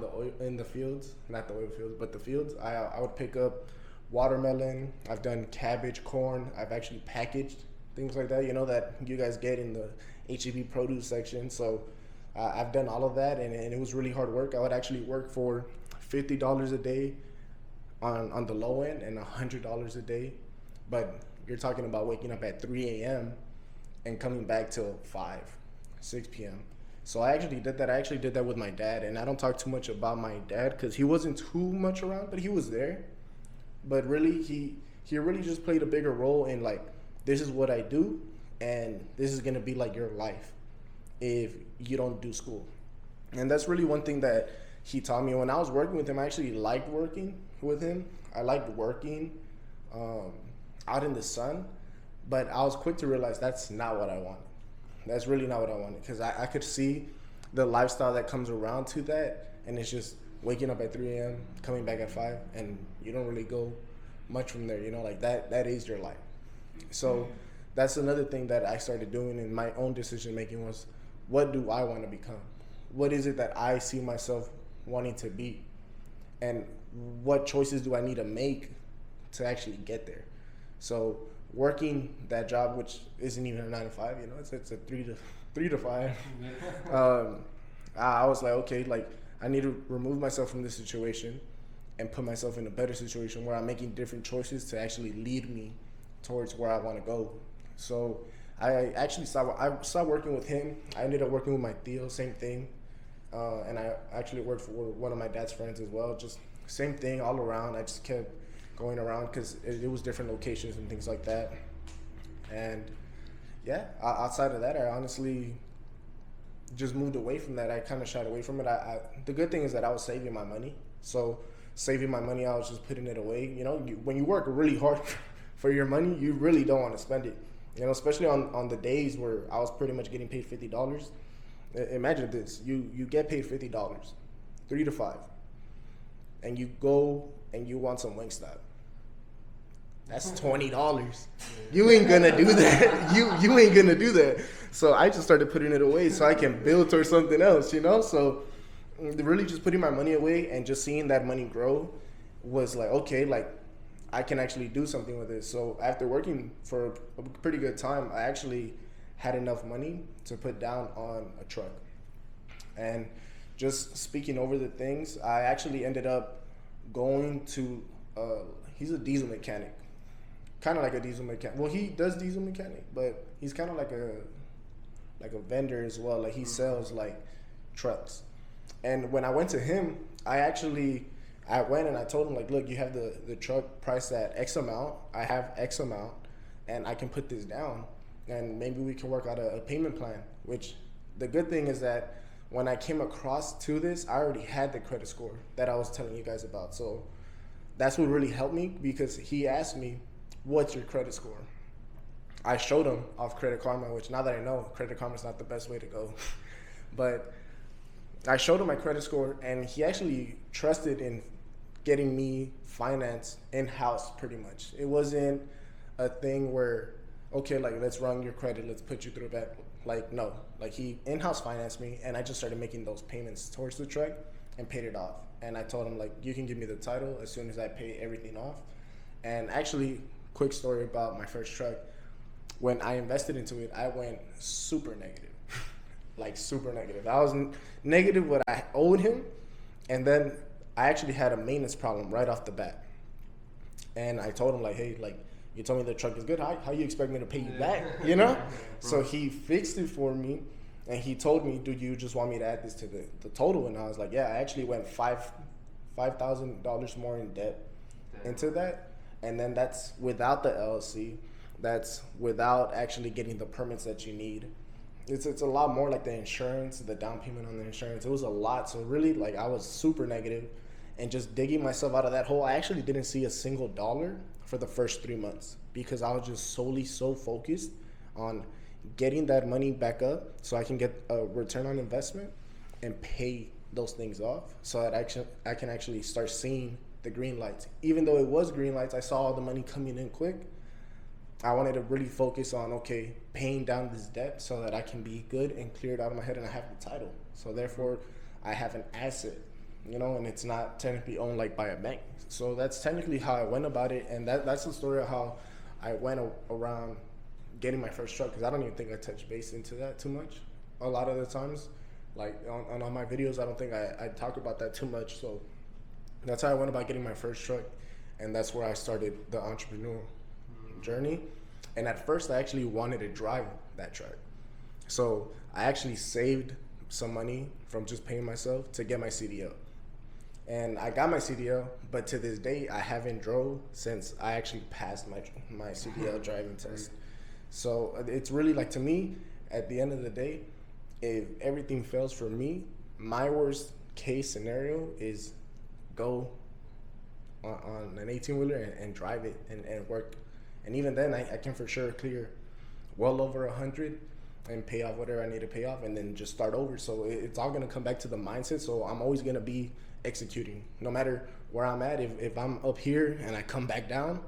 in the fields, not the oil fields, but the fields. I would pick up watermelon. I've done cabbage, corn. I've actually packaged things like that, you know, that you guys get in the HEB produce section. So I've done all of that, and it was really hard work. I would actually work for $50 a day on the low end and $100 a day. But you're talking about waking up at 3 a.m. and coming back till 6 p.m. So I actually did that. I actually did that with my dad, and I don't talk too much about my dad because he wasn't too much around, but he was there. But really, he really just played a bigger role in like, this is what I do, and this is gonna be like your life if you don't do school. And that's really one thing that he taught me. When I was working with him, I actually liked working with him. I liked working out in the sun, but I was quick to realize that's not what I wanted. That's really not what I wanted, because I could see the lifestyle that comes around to that, and it's just waking up at 3 a.m., coming back at 5, and you don't really go much from there, you know, like that is your life. So that's another thing that I started doing in my own decision making was, what do I want to become? What is it that I see myself wanting to be? And what choices do I need to make to actually get there? So working that job, which isn't even a 9 to 5, you know, it's a 3 to 5. I was like, okay, like I need to remove myself from this situation and put myself in a better situation where I'm making different choices to actually lead me towards where I want to go. So I actually stopped working with him. I ended up working with my tío, same thing. And I actually worked for one of my dad's friends as well. Just same thing all around. I just kept going around because it was different locations and things like that. And yeah, outside of that, I honestly just moved away from that. I kind of shied away from it. The good thing is that I was saving my money. So saving my money, I was just putting it away. You know, when you work really hard for your money, you really don't want to spend it. You know, especially on the days where I was pretty much getting paid $50. Imagine this, you get paid $50, 3 to 5, and you go and you want some Wingstop. That's $20. You ain't gonna do that. You ain't gonna do that. So I just started putting it away so I can build towards something else, you know? So really just putting my money away and just seeing that money grow was like, okay, like I can actually do something with this. So after working for a pretty good time, I actually had enough money to put down on a truck. And just speaking over the things, I actually ended up going to, he's a diesel mechanic. Kind of like a diesel mechanic. Well, he does diesel mechanic, but he's kind of like a vendor as well. Like he sells like trucks. And when I went to him, I went and I told him like, look, you have the truck priced at X amount. I have X amount, and I can put this down, and maybe we can work out a payment plan. Which the good thing is that when I came across to this, I already had the credit score that I was telling you guys about. So that's what really helped me, because he asked me, what's your credit score? I showed him off Credit Karma, which now that I know, Credit Karma is not the best way to go. But I showed him my credit score, and he actually trusted in getting me financed in-house pretty much. It wasn't a thing where, okay, like, let's run your credit, let's put you through that. Like, no. Like, he in-house financed me, and I just started making those payments towards the truck and paid it off. And I told him, like, you can give me the title as soon as I pay everything off. And actually, quick story about my first truck. When I invested into it, I went super negative. Like, super negative. I was negative what I owed him, and then I actually had a maintenance problem right off the bat. And I told him, like, hey, like, you told me the truck is good. How you expect me to pay you back, you know? So he fixed it for me, and he told me, do you just want me to add this to the total? And I was like, yeah, I actually went $5,000 more in debt into that. And then that's without the LLC. That's without actually getting the permits that you need. It's a lot more, like the insurance, the down payment on the insurance. It was a lot. So really, like, I was super negative, and just digging myself out of that hole. I actually didn't see a single dollar for the first 3 months because I was just solely so focused on getting that money back up so I can get a return on investment and pay those things off so that I can actually start seeing the green lights. Even though it was green lights, I saw all the money coming in quick. I wanted to really focus on, okay, paying down this debt so that I can be good and cleared out of my head, and I have the title. So therefore, I have an asset, you know, and it's not technically owned like by a bank. So that's technically how I went about it, and that's the story of how I went around getting my first truck, because I don't even think I touched base into that too much. A lot of the times, like on all my videos, I don't think I talk about that too much. So that's how I went about getting my first truck, and that's where I started the entrepreneurial journey. And at first, I actually wanted to drive that truck. So I actually saved some money from just paying myself to get my CDL. And I got my CDL, but to this day, I haven't drove since I actually passed my CDL driving test. So it's really, like, to me, at the end of the day, if everything fails for me, my worst case scenario is go on an 18-wheeler and drive it and work. And even then, I can for sure clear well over 100 and pay off whatever I need to pay off, and then just start over. So it's all going to come back to the mindset. So I'm always going to be executing. No matter where I'm at, if I'm up here and I come back down,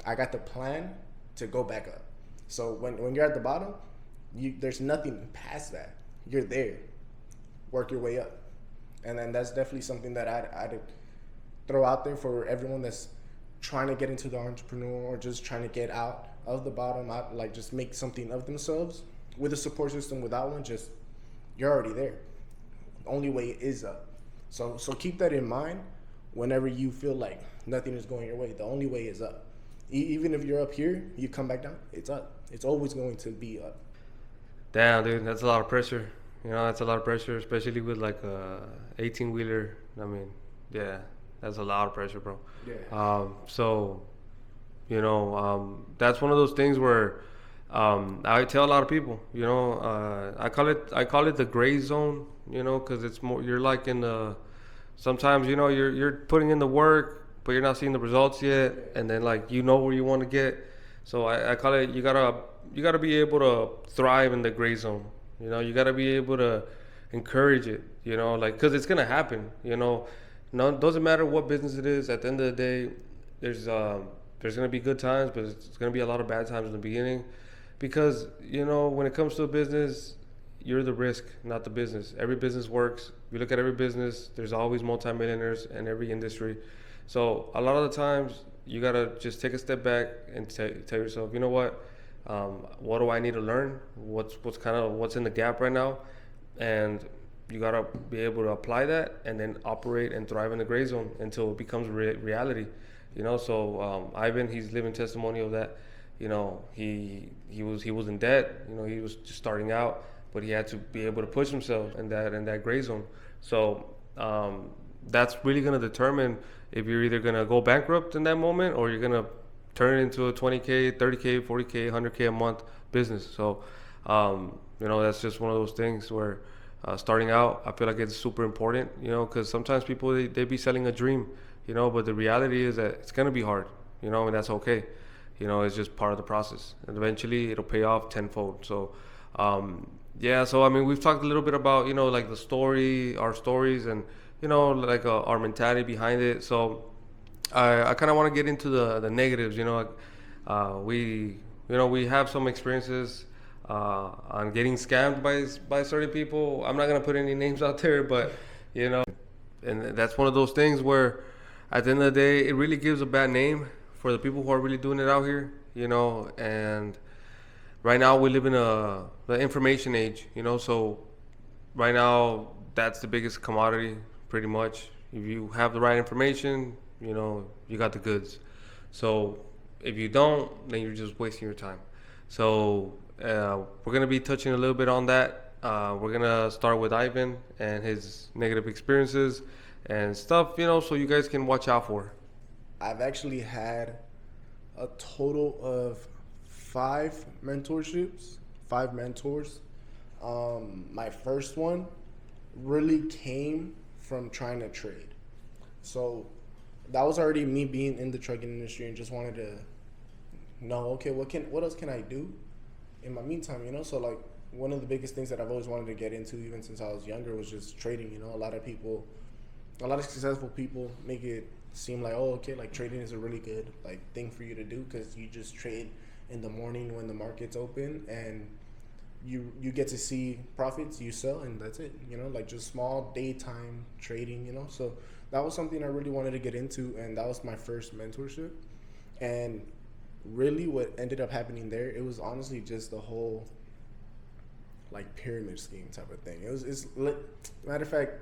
I got the plan to go back up. So when you're at the bottom, there's nothing past that. You're there. Work your way up. And then that's definitely something that I'd throw out there for everyone that's trying to get into the entrepreneur or just trying to get out of the bottom, like just make something of themselves. With a support system, without one, just you're already there. The only way is up. So keep that in mind whenever you feel like nothing is going your way. The only way is up. Even if you're up here, you come back down, it's up. It's always going to be up. Damn, dude, that's a lot of pressure. You know, that's a lot of pressure, especially with like a 18-wheeler. I mean, yeah, that's a lot of pressure, bro. Yeah. So, you know, that's one of those things where I tell a lot of people, you know, I call it the gray zone, you know, because it's more, you're like in the, sometimes, you know, you're putting in the work, but you're not seeing the results yet, and then, like, you know where you want to get. So I call it, you gotta be able to thrive in the gray zone. You know, you gotta be able to encourage it, you know, like, because it's gonna happen, you know. No, it doesn't matter what business it is. At the end of the day, there's gonna be good times, but it's gonna be a lot of bad times in the beginning, because, you know, when it comes to a business, you're the risk, not the business. Every business works. If you look at every business, there's always multimillionaires in every industry. So a lot of the times, you gotta just take a step back and tell yourself, you know what do I need to learn? What's in the gap right now? And you gotta be able to apply that and then operate and thrive in the gray zone until it becomes reality. You know, so Ivan, he's living testimony of that. You know, he was in debt. You know, he was just starting out, but he had to be able to push himself in that gray zone. So that's really gonna determine if you're either gonna go bankrupt in that moment or you're gonna turn it into a 20K, 30K, 40K, 100K a month business. So, you know, that's just one of those things where starting out, I feel like it's super important, you know, because sometimes people, they be selling a dream, you know, but the reality is that it's going to be hard, you know, and that's okay. You know, it's just part of the process. And eventually it'll pay off tenfold. So Yeah, so I mean, we've talked a little bit about, like the story, our stories, and like our mentality behind it. So I kind of want to get into the negatives. We have some experiences on getting scammed by certain people. I'm not gonna put any names out there, but and that's one of those things where, at the end of the day, it really gives a bad name for the people who are really doing it out here. And right now we live in the information age. So right now that's the biggest commodity, pretty much. If you have the right information, you got the goods. So if you don't, then you're just wasting your time. So we're gonna be touching a little bit on that. We're gonna start with Ivan and his negative experiences and stuff, so you guys can watch out for. I've actually had a total of 5 mentorships, 5 mentors. My first one really came from trying to trade. So that was already me being in the trucking industry and just wanted to know, okay, what else can I do in my meantime, So like one of the biggest things that I've always wanted to get into, even since I was younger, was just trading. A lot of successful people make it seem like, oh, okay, like trading is a really good like thing for you to do because you just trade in the morning when the market's open and you get to see profits, you sell, and that's it. Like just small daytime trading. So that was something I really wanted to get into, and that was my first mentorship. And really, what ended up happening there, it was honestly just the whole like pyramid scheme type of thing. Matter of fact,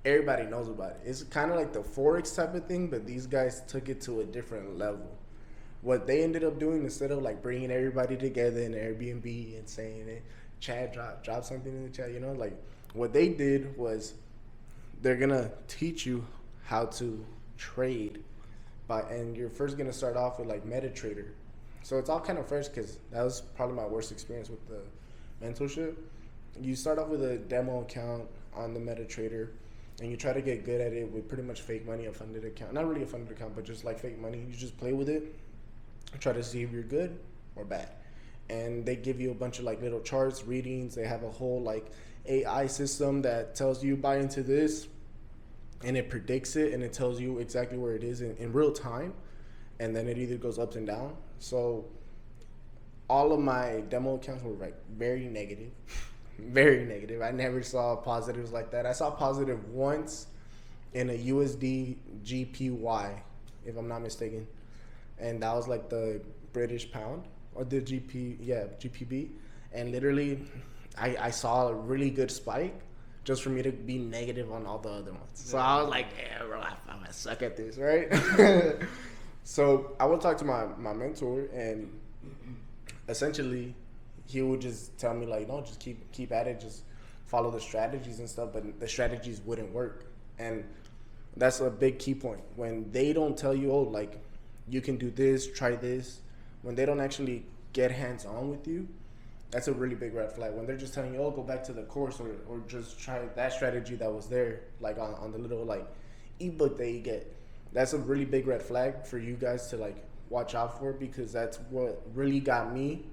everybody knows about it. It's kind of like the Forex type of thing, but these guys took it to a different level. What they ended up doing, instead of like bringing everybody together in Airbnb and saying, hey, Chad, drop something in the chat, like what they did was they're gonna teach you how to trade and you're first gonna start off with like MetaTrader. So it's all kind of fresh because that was probably my worst experience with the mentorship. You start off with a demo account on the MetaTrader, and you try to get good at it with pretty much fake money, a funded account. Not really a funded account, but just like fake money. You just play with it, try to see if you're good or bad. And they give you a bunch of like little charts, readings. They have a whole like AI system that tells you buy into this, and it predicts it, and it tells you exactly where it is in real time. And then it either goes up and down. So all of my demo accounts were like very negative. Very negative. I never saw positives like that. I saw positive once in a USD GPY, if I'm not mistaken. And that was like the British pound or the GPB. And literally I saw a really good spike just for me to be negative on all the other ones. So I was like, yeah, bro, I suck at this, right? So I would talk to my mentor, and essentially he would just tell me like, no, just keep at it, just follow the strategies and stuff, but the strategies wouldn't work. And that's a big key point. When they don't tell you, oh, like you can do this, try this, when they don't actually get hands on with you, that's a really big red flag. When they're just telling you, oh, go back to the course or just try that strategy that was there, like on the little like ebook that you get, that's a really big red flag for you guys to like watch out for, because that's what really got me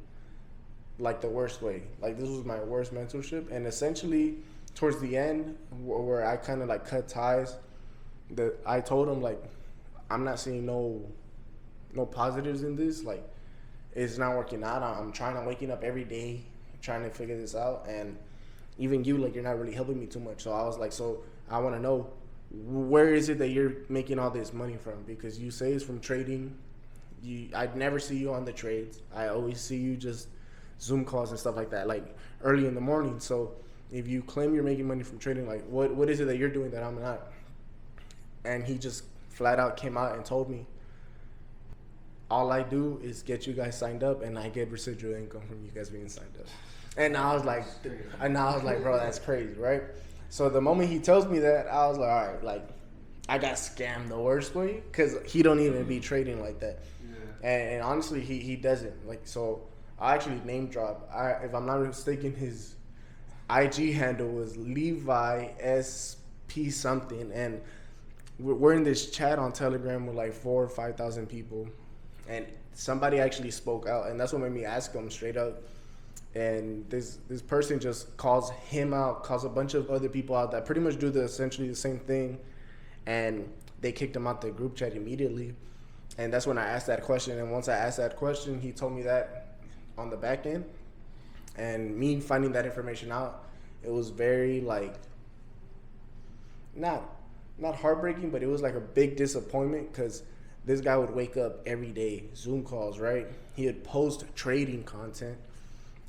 like the worst way. Like this was my worst mentorship. And essentially towards the end where I kind of like cut ties, that I told him like, I'm not seeing no positives in this. Like it's not working out. I'm waking up every day trying to figure this out, and even you, like, you're not really helping me too much. So I was like, so I want to know, where is it that you're making all this money from? Because you say it's from trading. I'd never see you on the trades. I always see you just Zoom calls and stuff like that, like early in the morning. So if you claim you're making money from trading, like what is it that you're doing that I'm not? And he just flat out came out and told me, all I do is get you guys signed up, and I get residual income from you guys being signed up. And I was like, bro, that's crazy, right? So the moment he tells me that, I was like, all right, like I got scammed the worst way, because he don't even be trading like that. Yeah. And honestly, he doesn't. Like, so I actually name drop. If I'm not mistaken, his IG handle was Levi SP something, and we're in this chat on Telegram with like 4,000 or 5,000 people, and somebody actually spoke out, and that's what made me ask him straight up, and this person just calls him out, calls a bunch of other people out that pretty much do essentially the same thing, and they kicked him out the group chat immediately. And that's when I asked that question. And once I asked that question, he told me that on the back end. And me finding that information out, it was very like not heartbreaking, but it was like a big disappointment, because this guy would wake up every day, Zoom calls, right? He would post trading content,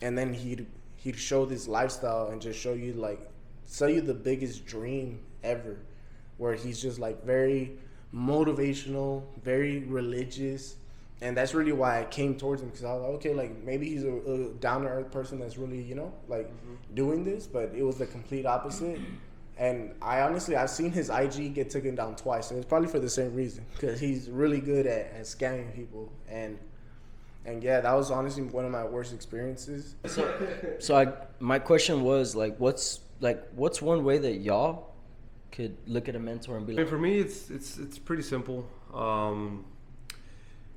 and then he'd show this lifestyle and just show you sell you the biggest dream ever, where he's just like very motivational, very religious. And that's really why I came towards him, because I was like, okay, like maybe he's a down to earth person that's really, doing this, but it was the complete opposite. And I've seen his IG get taken down twice, and it's probably for the same reason, because he's really good at scamming people. And yeah, that was honestly one of my worst experiences. My question was what's one way that y'all could look at a mentor and be like? For me, it's pretty simple.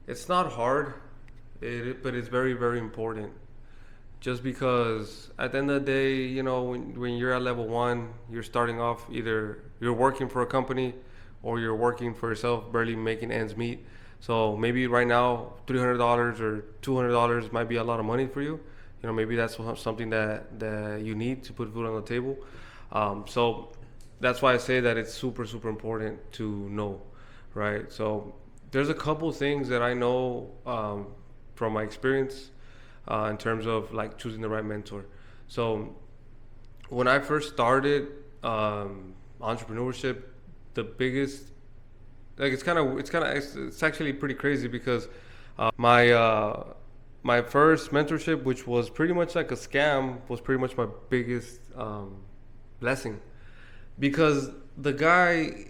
It's not hard, but it's very, very important. Just because at the end of the day, when you're at level 1, you're starting off, either you're working for a company or you're working for yourself, barely making ends meet. So maybe right now, $300 or $200 might be a lot of money for you. Maybe that's something that you need to put food on the table. So that's why I say that it's super, super important to know, right? So there's a couple things that I know from my experience in terms of choosing the right mentor. So when I first started entrepreneurship, the biggest, it's actually pretty crazy, because my first mentorship, which was pretty much like a scam, was pretty much my biggest blessing, because the guy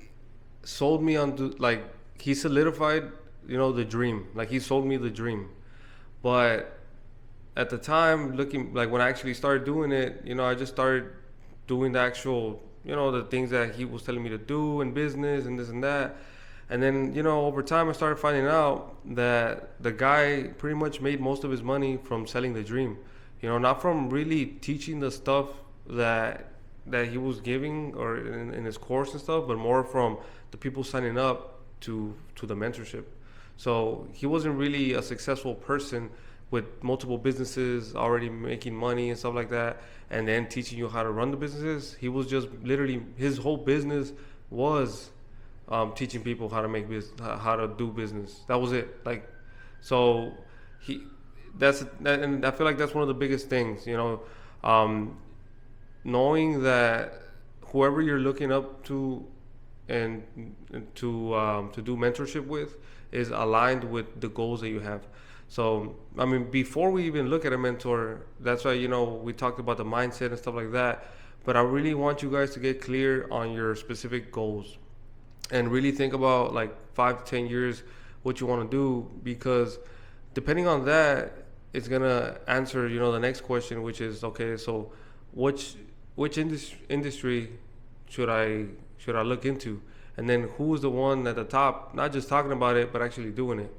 sold me on he solidified the dream. He sold me the dream. But at the time, when I actually started doing it, I just started doing the actual, the things that he was telling me to do in business and this and that. And then, over time, I started finding out that the guy pretty much made most of his money from selling the dream. Not from really teaching the stuff that he was giving or in his course and stuff, but more from the people signing up to the mentorship. So he wasn't really a successful person with multiple businesses already making money and stuff like that, and then teaching you how to run the businesses. He was just literally, his whole business was teaching people how to do business. That was it. So and I feel like that's one of the biggest things, knowing that whoever you're looking up to and to do mentorship with is aligned with the goals that you have. So, before we even look at a mentor, that's why, we talked about the mindset and stuff like that. But I really want you guys to get clear on your specific goals and really think about 5 to 10 years what you want to do, because depending on that, it's going to answer, the next question, which is, okay, so which industry should I look into? And then who's the one at the top, not just talking about it, but actually doing it,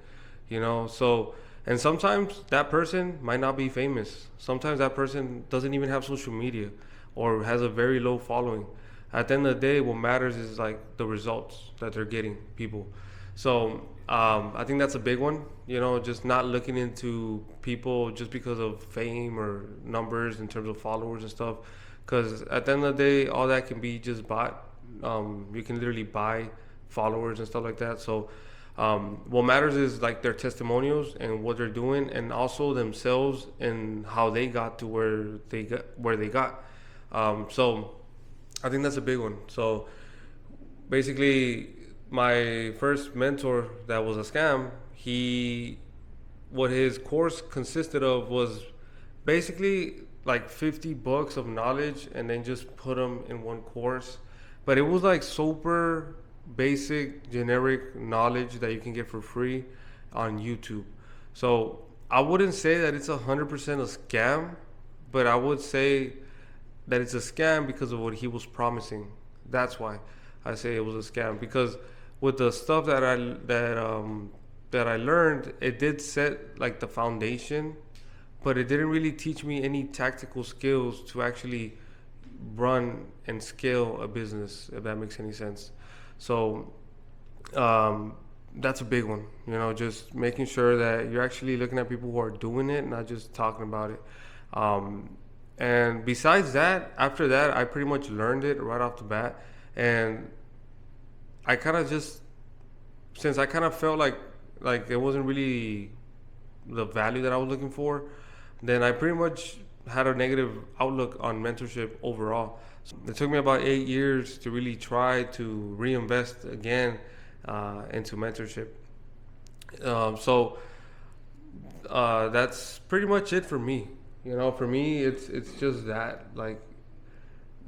So, and sometimes that person might not be famous. Sometimes that person doesn't even have social media or has a very low following. At the end of the day, what matters is the results that they're getting people. So I think that's a big one, just not looking into people just because of fame or numbers in terms of followers and stuff. Because at the end of the day, all that can be just bought. You can literally buy followers and stuff like that. So what matters is their testimonials and what they're doing, and also themselves and how they got to where they got. So I think that's a big one. So basically, my first mentor that was a scam, what his course consisted of was basically $50 of knowledge, and then just put them in one course. But it was super basic, generic knowledge that you can get for free on YouTube. So I wouldn't say that it's 100% a scam, but I would say that it's a scam because of what he was promising. That's why I say it was a scam, because with the stuff that I learned, it did set the foundation, but it didn't really teach me any tactical skills to actually run and scale a business, if that makes any sense. So that's a big one, just making sure that you're actually looking at people who are doing it, not just talking about it. And besides that, after that, I pretty much learned it right off the bat. And I kind of just, since I kind of felt like it wasn't really the value that I was looking for, then I pretty much had a negative outlook on mentorship overall. So it took me about 8 years to really try to reinvest again into mentorship. So that's pretty much it for me. For me, it's just that, like,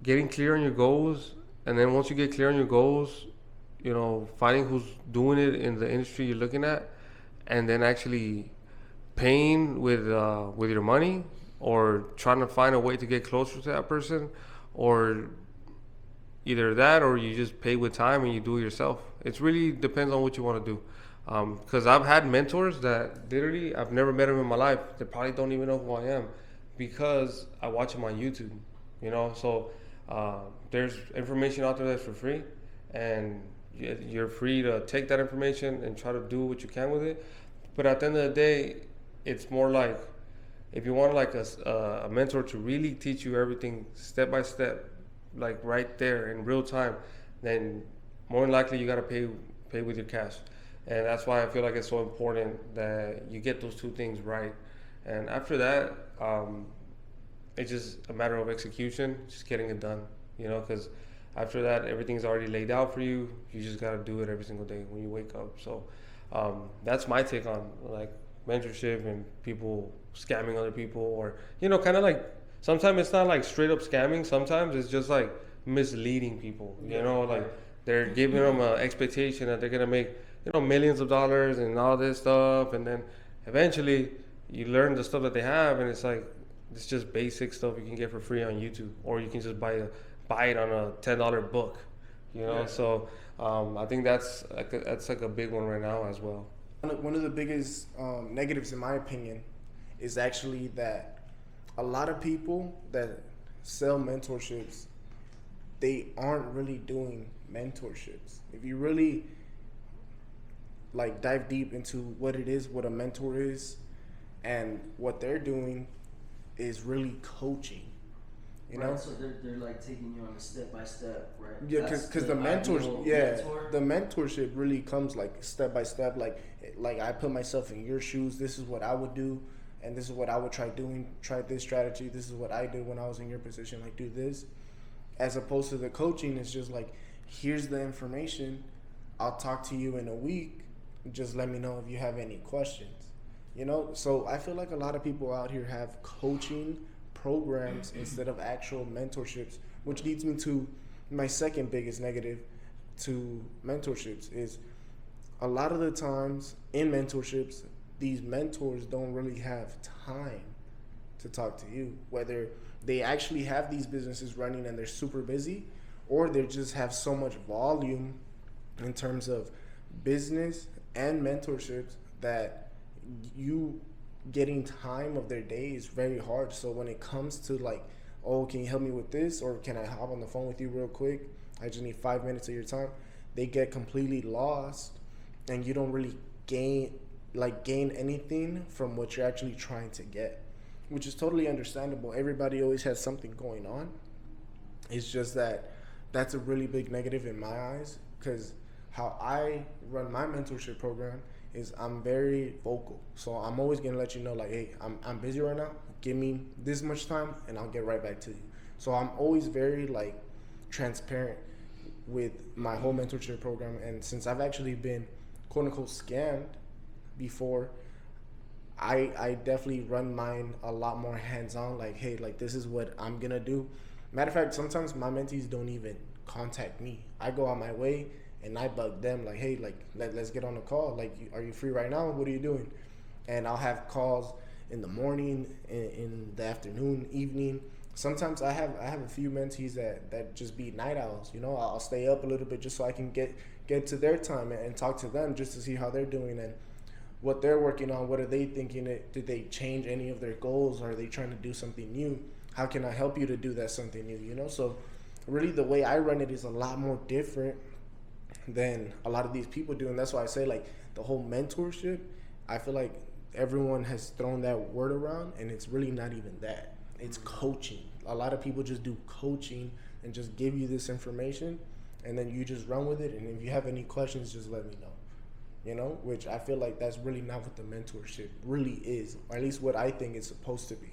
getting clear on your goals, and then once you get clear on your goals, finding who's doing it in the industry you're looking at, and then actually paying with your money, or trying to find a way to get closer to that person, or either that, or you just pay with time and you do it yourself. It really depends on what you want to do. Because I've had mentors that literally I've never met them in my life. They probably don't even know who I am because I watch them on YouTube. So there's information out there that's for free, and you're free to take that information and try to do what you can with it. But at the end of the day, it's more like, if you want like a mentor to really teach you everything step by step, like right there in real time, then more than likely you got to pay with your cash. And that's why I feel like it's so important that you get those two things right. And after that, it's just a matter of execution, just getting it done, because after that, everything's already laid out for you. You just got to do it every single day when you wake up. So that's my take on like mentorship and people scamming other people, or, kind of like, sometimes it's not like straight up scamming. Sometimes it's just like misleading people, like they're giving them an expectation that they're going to make, millions of dollars and all this stuff. And then eventually you learn the stuff that they have, and it's like, it's just basic stuff you can get for free on YouTube, or you can just buy it on a $10 book, Yeah. So I think that's like a big one right now as well. One of the biggest negatives, in my opinion, is actually that a lot of people that sell mentorships, they aren't really doing mentorships. If you really like dive deep into what it is, what a mentor is, and what they're doing is really coaching. Right, so they're like taking you on a step by step, right? Yeah, because the mentorship really comes like step by step. Like I put myself in your shoes. This is what I would do, and this is what I would try doing. Try this strategy. This is what I did when I was in your position. Like, do this. As opposed to the coaching, it's just like, here's the information. I'll talk to you in a week. Just let me know if you have any questions. So I feel like a lot of people out here have coaching programs instead of actual mentorships, which leads me to my second biggest negative to mentorships is a lot of the times in mentorships, these mentors don't really have time to talk to you, whether they actually have these businesses running and they're super busy, or they just have so much volume in terms of business and mentorships that you getting time of their day is very hard. So when it comes to like, oh, can you help me with this, or can I hop on the phone with you real quick, I just need 5 minutes of your time, they get completely lost, and you don't really gain anything from what you're actually trying to get, which is totally understandable. Everybody always has something going on. It's just that that's a really big negative in my eyes, because how I run my mentorship program is I'm very vocal. So I'm always gonna let you know, like, hey, I'm busy right now. Give me this much time and I'll get right back to you. So I'm always very like transparent with my whole mentorship program. And since I've actually been quote unquote scammed before, I definitely run mine a lot more hands-on, like, hey, like, this is what I'm gonna do. Matter of fact, sometimes my mentees don't even contact me. I go out my way and I bug them, like, hey, like, let's get on a call. Like, are you free right now? What are you doing? And I'll have calls in the morning, in the afternoon, evening. Sometimes I have a few mentees that just be night owls. I'll stay up a little bit just so I can get to their time and talk to them just to see how they're doing. And what they're working on. What are they thinking? Did they change any of their goals? Are they trying to do something new? How can I help you to do that something new? You know, so really the way I run it is a lot more different than a lot of these people do. And that's why I say, like, the whole mentorship, I feel like everyone has thrown that word around, and it's really not even that. It's coaching. A lot of people just do coaching and just give you this information, and then you just run with it. And if you have any questions, just let me know. You know, which I feel like that's really not what the mentorship really is, or at least what I think it's supposed to be.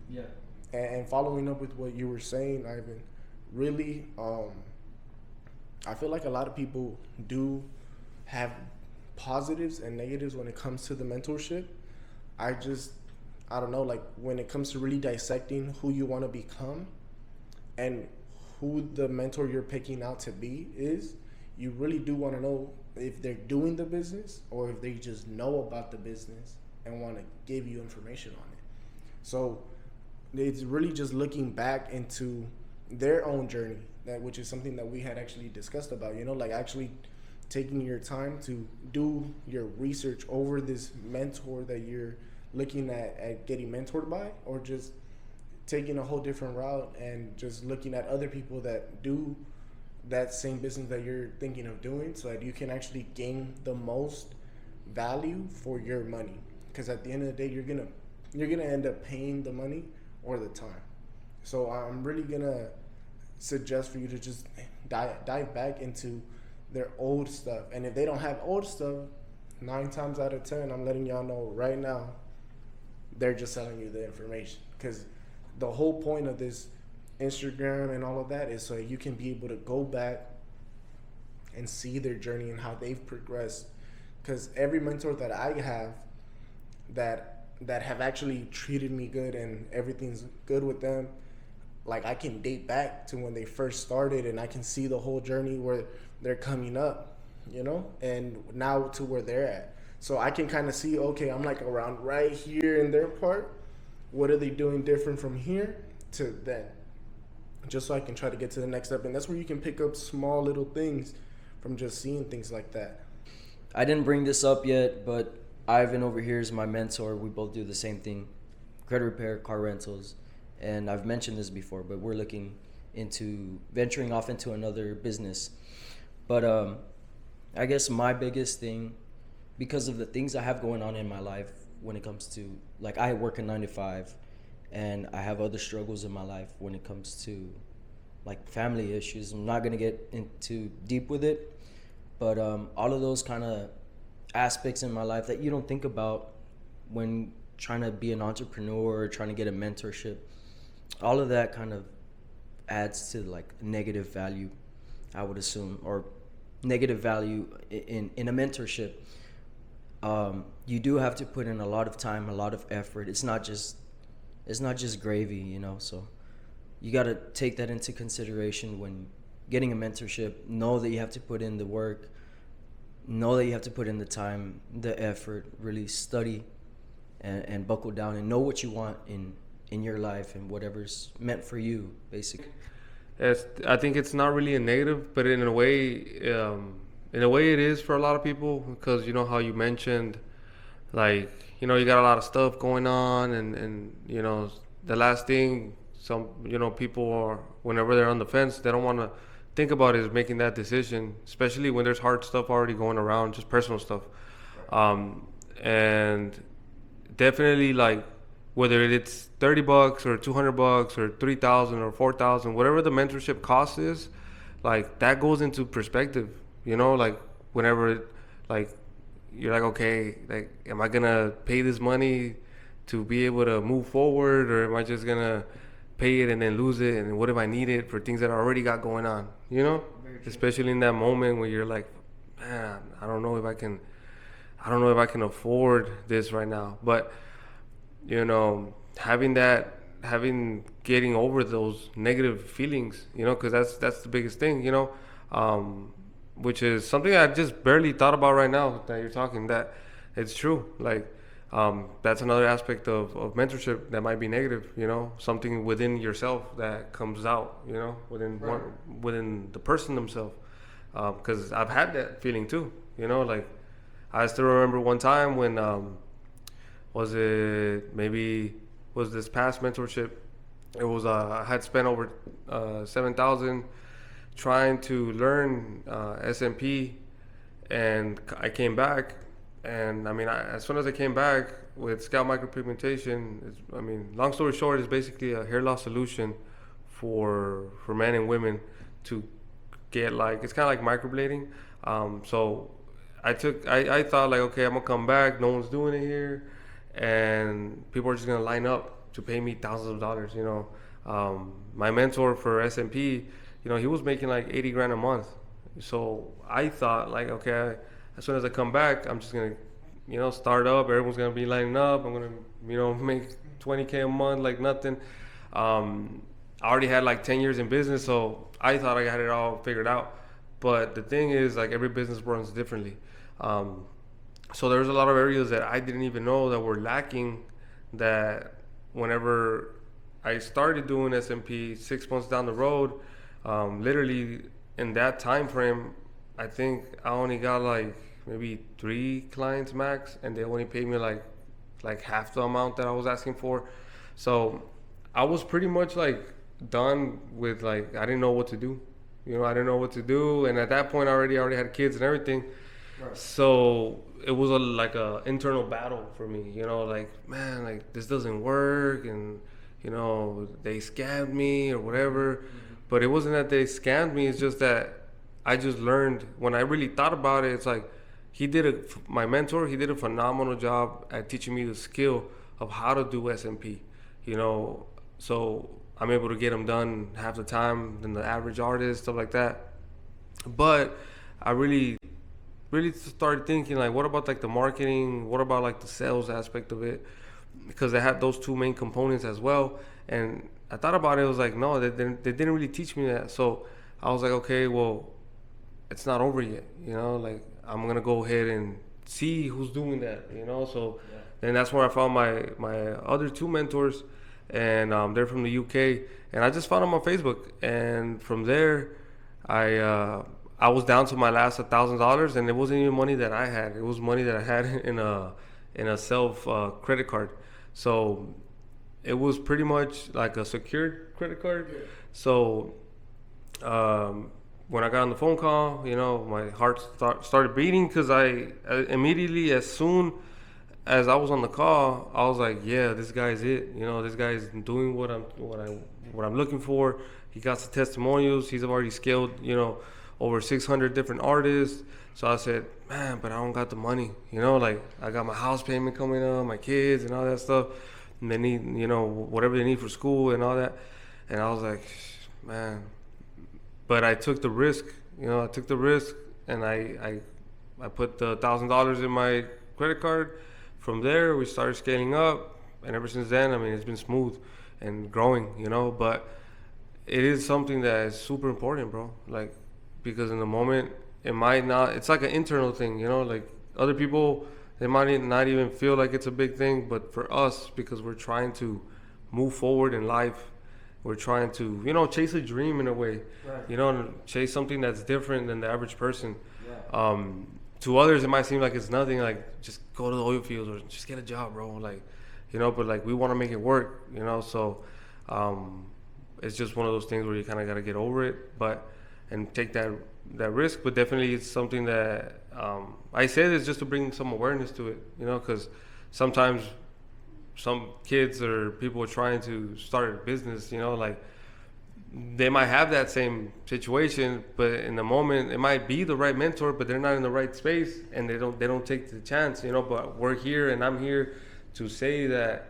Yeah. And following up with what you were saying, Ivan, really, I feel like a lot of people do have positives and negatives when it comes to the mentorship. I don't know, like, when it comes to really dissecting who you want to become and who the mentor you're picking out to be is, you really do want to know if they're doing the business or if they just know about the business and want to give you information on it. So it's really just looking back into their own journey, which is something that we had actually discussed about, you know, like actually taking your time to do your research over this mentor that you're looking at getting mentored by, or just taking a whole different route and just looking at other people that do that same business that you're thinking of doing, so that you can actually gain the most value for your money. Because at the end of the day, you're gonna end up paying the money or the time. So I'm really gonna suggest for you to just dive back into their old stuff. And if they don't have old stuff, 9 times out of 10, I'm letting y'all know right now, they're just selling you the information. Because the whole point of this Instagram and all of that is so you can be able to go back and see their journey and how they've progressed. Because every mentor that I have that have actually treated me good and everything's good with them, like, I can date back to when they first started, and I can see the whole journey where they're coming up, you know, and now to where they're at. So I can kind of see, okay, I'm like around right here in their part. What are they doing different from here to then? Just so I can try to get to the next step. And that's where you can pick up small little things from just seeing things like that. I didn't bring this up yet, but Ivan over here is my mentor. We both do the same thing, credit repair, car rentals. And I've mentioned this before, but we're looking into venturing off into another business. But I guess my biggest thing, because of the things I have going on in my life when it comes to, like, I work a 9 to 5, and I have other struggles in my life when it comes to, like, family issues. I'm not going to get into deep with it, but all of those kind of aspects in my life that you don't think about when trying to be an entrepreneur or trying to get a mentorship, all of that kind of adds to, like, negative value, I would assume, or negative value in a mentorship. You do have to put in a lot of time, a lot of effort. It's not just gravy, you know. So you got to take that into consideration when getting a mentorship. Know that you have to put in the work. Know that you have to put in the time, the effort. Really study and buckle down and know what you want in your life and whatever's meant for you, basically. I think it's not really a negative, but in a way it is for a lot of people, because you know how you mentioned, like, you know, you got a lot of stuff going on, and you know, the last thing some, you know, people are, whenever they're on the fence, they don't want to think about is making that decision, especially when there's hard stuff already going around, just personal stuff. And definitely, like, whether it's $30 or $200 or $3,000 or $4,000, whatever the mentorship cost is, like, that goes into perspective, you know, like, whenever, like, you're like, okay, like, am I gonna pay this money to be able to move forward, or am I just gonna pay it and then lose it? And what if I need it for things that I already got going on, you know? Especially in that moment where you're like, man, I don't know if I can afford this right now. But, you know, getting over those negative feelings, you know, because that's the biggest thing, you know, which is something I just barely thought about right now that you're talking, that it's true. Like, that's another aspect of mentorship that might be negative, you know, something within yourself that comes out, you know, within the person themselves. Because I've had that feeling too, you know, like, I still remember one time when was this past mentorship. It was I had spent over 7,000 trying to learn SMP, and I came back, and I mean, as soon as I came back with scalp micropigmentation, long story short, it's basically a hair loss solution for men and women to get, like, it's kind of like microblading. So I thought, like, okay, I'm gonna come back, no one's doing it here, and people are just gonna line up to pay me thousands of dollars. My mentor for SMP, he was making like 80 grand a month. So I thought, like, okay, as soon as I come back, I'm just gonna, start up. Everyone's gonna be lining up. I'm gonna, make 20K a month like nothing. I already had like 10 years in business, so I thought I had it all figured out. But the thing is, like, every business runs differently. So there's a lot of areas that I didn't even know that were lacking, that whenever I started doing SMP 6 months down the road, literally in that time frame, I think I only got like maybe 3 clients max, and they only paid me like half the amount that I was asking for. So I was pretty much like done with, like, I didn't know what to do. I didn't know what to do, and at that point I already had kids and everything. Right. So it was like a internal battle for me. Like, man, like, this doesn't work, and they scammed me or whatever. Mm-hmm. But it wasn't that they scammed me. It's just that I just learned, when I really thought about it, it's like my mentor, he did a phenomenal job at teaching me the skill of how to do SMP. So I'm able to get them done half the time than the average artist, stuff like that. But I really started thinking, like, what about like the marketing? What about like the sales aspect of it? Because they had those 2 main components as well. And I thought about it. It was like, no, they didn't really teach me that. So I was like, okay, well, it's not over yet. Like, I'm going to go ahead and see who's doing that, So yeah. Then that's where I found my other 2 mentors. And they're from the UK, and I just found them on Facebook. And from there, I was down to my last $1,000, and it wasn't even money that I had. It was money that I had in a self credit card. So it was pretty much like a secured credit card. Yeah. So when I got on the phone call, my heart started beating, because I immediately, as soon as I was on the call, I was like, yeah, this guy's it. This guy's doing what I'm looking for. He got some testimonials. He's already scaled, over 600 different artists. So I said, man, but I don't got the money. Like, I got my house payment coming up, my kids and all that stuff. And they need, whatever they need for school and all that. And I was like, man. But I took the risk. And I put the $1,000 in my credit card. From there, we started scaling up, and ever since then, it's been smooth and growing, but it is something that is super important, bro. Like, because in the moment, it might not, it's like an internal thing, like, other people, they might not even feel like it's a big thing, but for us, because we're trying to move forward in life, we're trying to, chase a dream in a way, right. Chase something that's different than the average person. Yeah. To others, it might seem like it's nothing, like, just go to the oil fields or just get a job, bro. Like, but like, we want to make it work, so it's just one of those things where you kind of got to get over it, and take that risk. But definitely it's something that I say this just to bring some awareness to it, because sometimes some kids or people are trying to start a business, like, they might have that same situation, but in the moment it might be the right mentor, but they're not in the right space, and they don't take the chance, but we're here, and I'm here to say that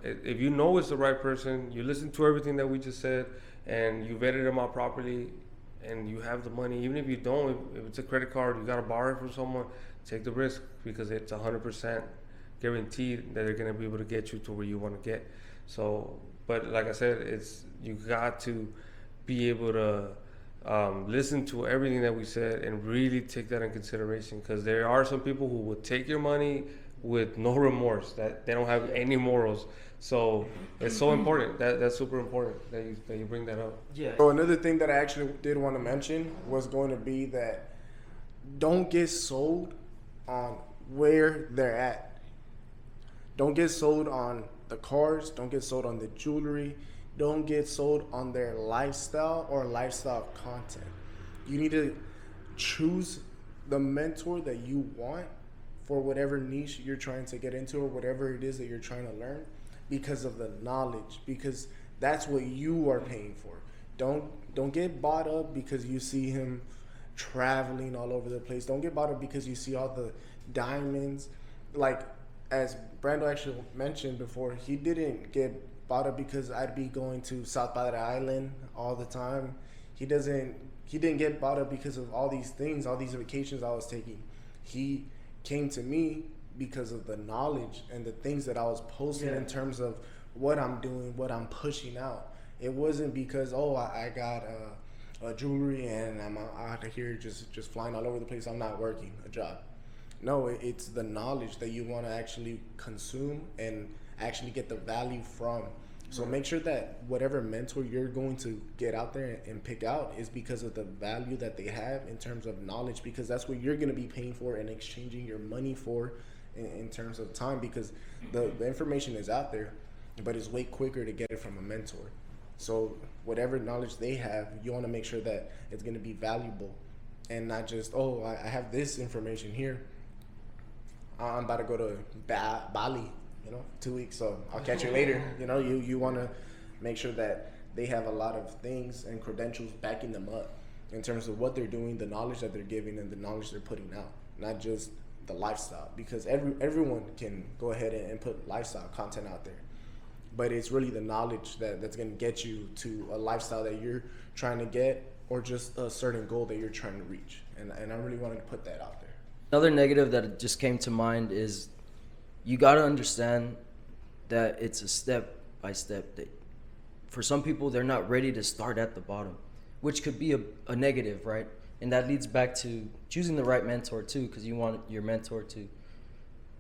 if it's the right person, you listen to everything that we just said, and you vetted them out properly, and you have the money. Even if you don't, if it's a credit card, you got to borrow it from someone, take the risk, because it's 100% guaranteed that they're going to be able to get you to where you want to get. So, but like I said, you got to be able to listen to everything that we said and really take that in consideration, because there are some people who will take your money with no remorse, that they don't have any morals. So it's so important. That's super important that you bring that up. Yeah. So another thing that I actually did want to mention was going to be that don't get sold on where they're at. Don't get sold on the cars. Don't get sold on the jewelry. Don't get sold on their lifestyle or lifestyle content. You need to choose the mentor that you want for whatever niche you're trying to get into or whatever it is that you're trying to learn, because of the knowledge, because that's what you are paying for. Don't get bought up because you see him traveling all over the place. Don't get bought up because you see all the diamonds. Like, as Brando actually mentioned before, he didn't get bought up because I'd be going to South by the Island all the time. He didn't get bought up because of all these things, all these vacations I was taking. He came to me because of the knowledge and the things that I was posting in terms of what I'm doing, what I'm pushing out. It wasn't because, I got a jewelry and I'm out here just flying all over the place. I'm not working a job. No, it's the knowledge that you want to actually consume and actually get the value from. So make sure that whatever mentor you're going to get out there and pick out is because of the value that they have in terms of knowledge, because that's what you're going to be paying for and exchanging your money for in terms of time, because the information is out there, but it's way quicker to get it from a mentor. So whatever knowledge they have, you want to make sure that it's going to be valuable and not just, I have this information here. I'm about to go to Bali, 2 weeks, so I'll catch you later. You want to make sure that they have a lot of things and credentials backing them up in terms of what they're doing, the knowledge that they're giving, and the knowledge they're putting out, not just the lifestyle, because everyone can go ahead and put lifestyle content out there, but it's really the knowledge that's going to get you to a lifestyle that you're trying to get, or just a certain goal that you're trying to reach, and I really wanted to put that out there. Another negative that just came to mind is you got to understand that it's a step by step. That for some people, they're not ready to start at the bottom, which could be a negative, right? And that leads back to choosing the right mentor too, because you want your mentor to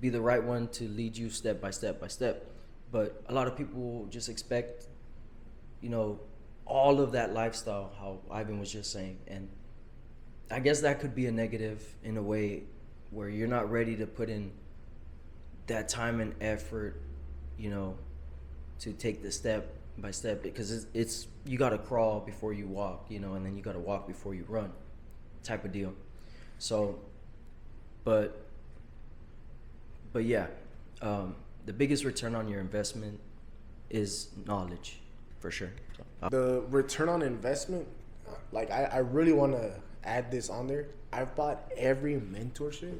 be the right one to lead you step by step by step. But a lot of people just expect, all of that lifestyle, how Ivan was just saying. And I guess that could be a negative in a way, where you're not ready to put in that time and effort, to take the step by step, because it's you got to crawl before you walk, and then you got to walk before you run, type of deal. So, but yeah, the biggest return on your investment is knowledge, for sure. The return on investment, I really want to add this on there. I've bought every mentorship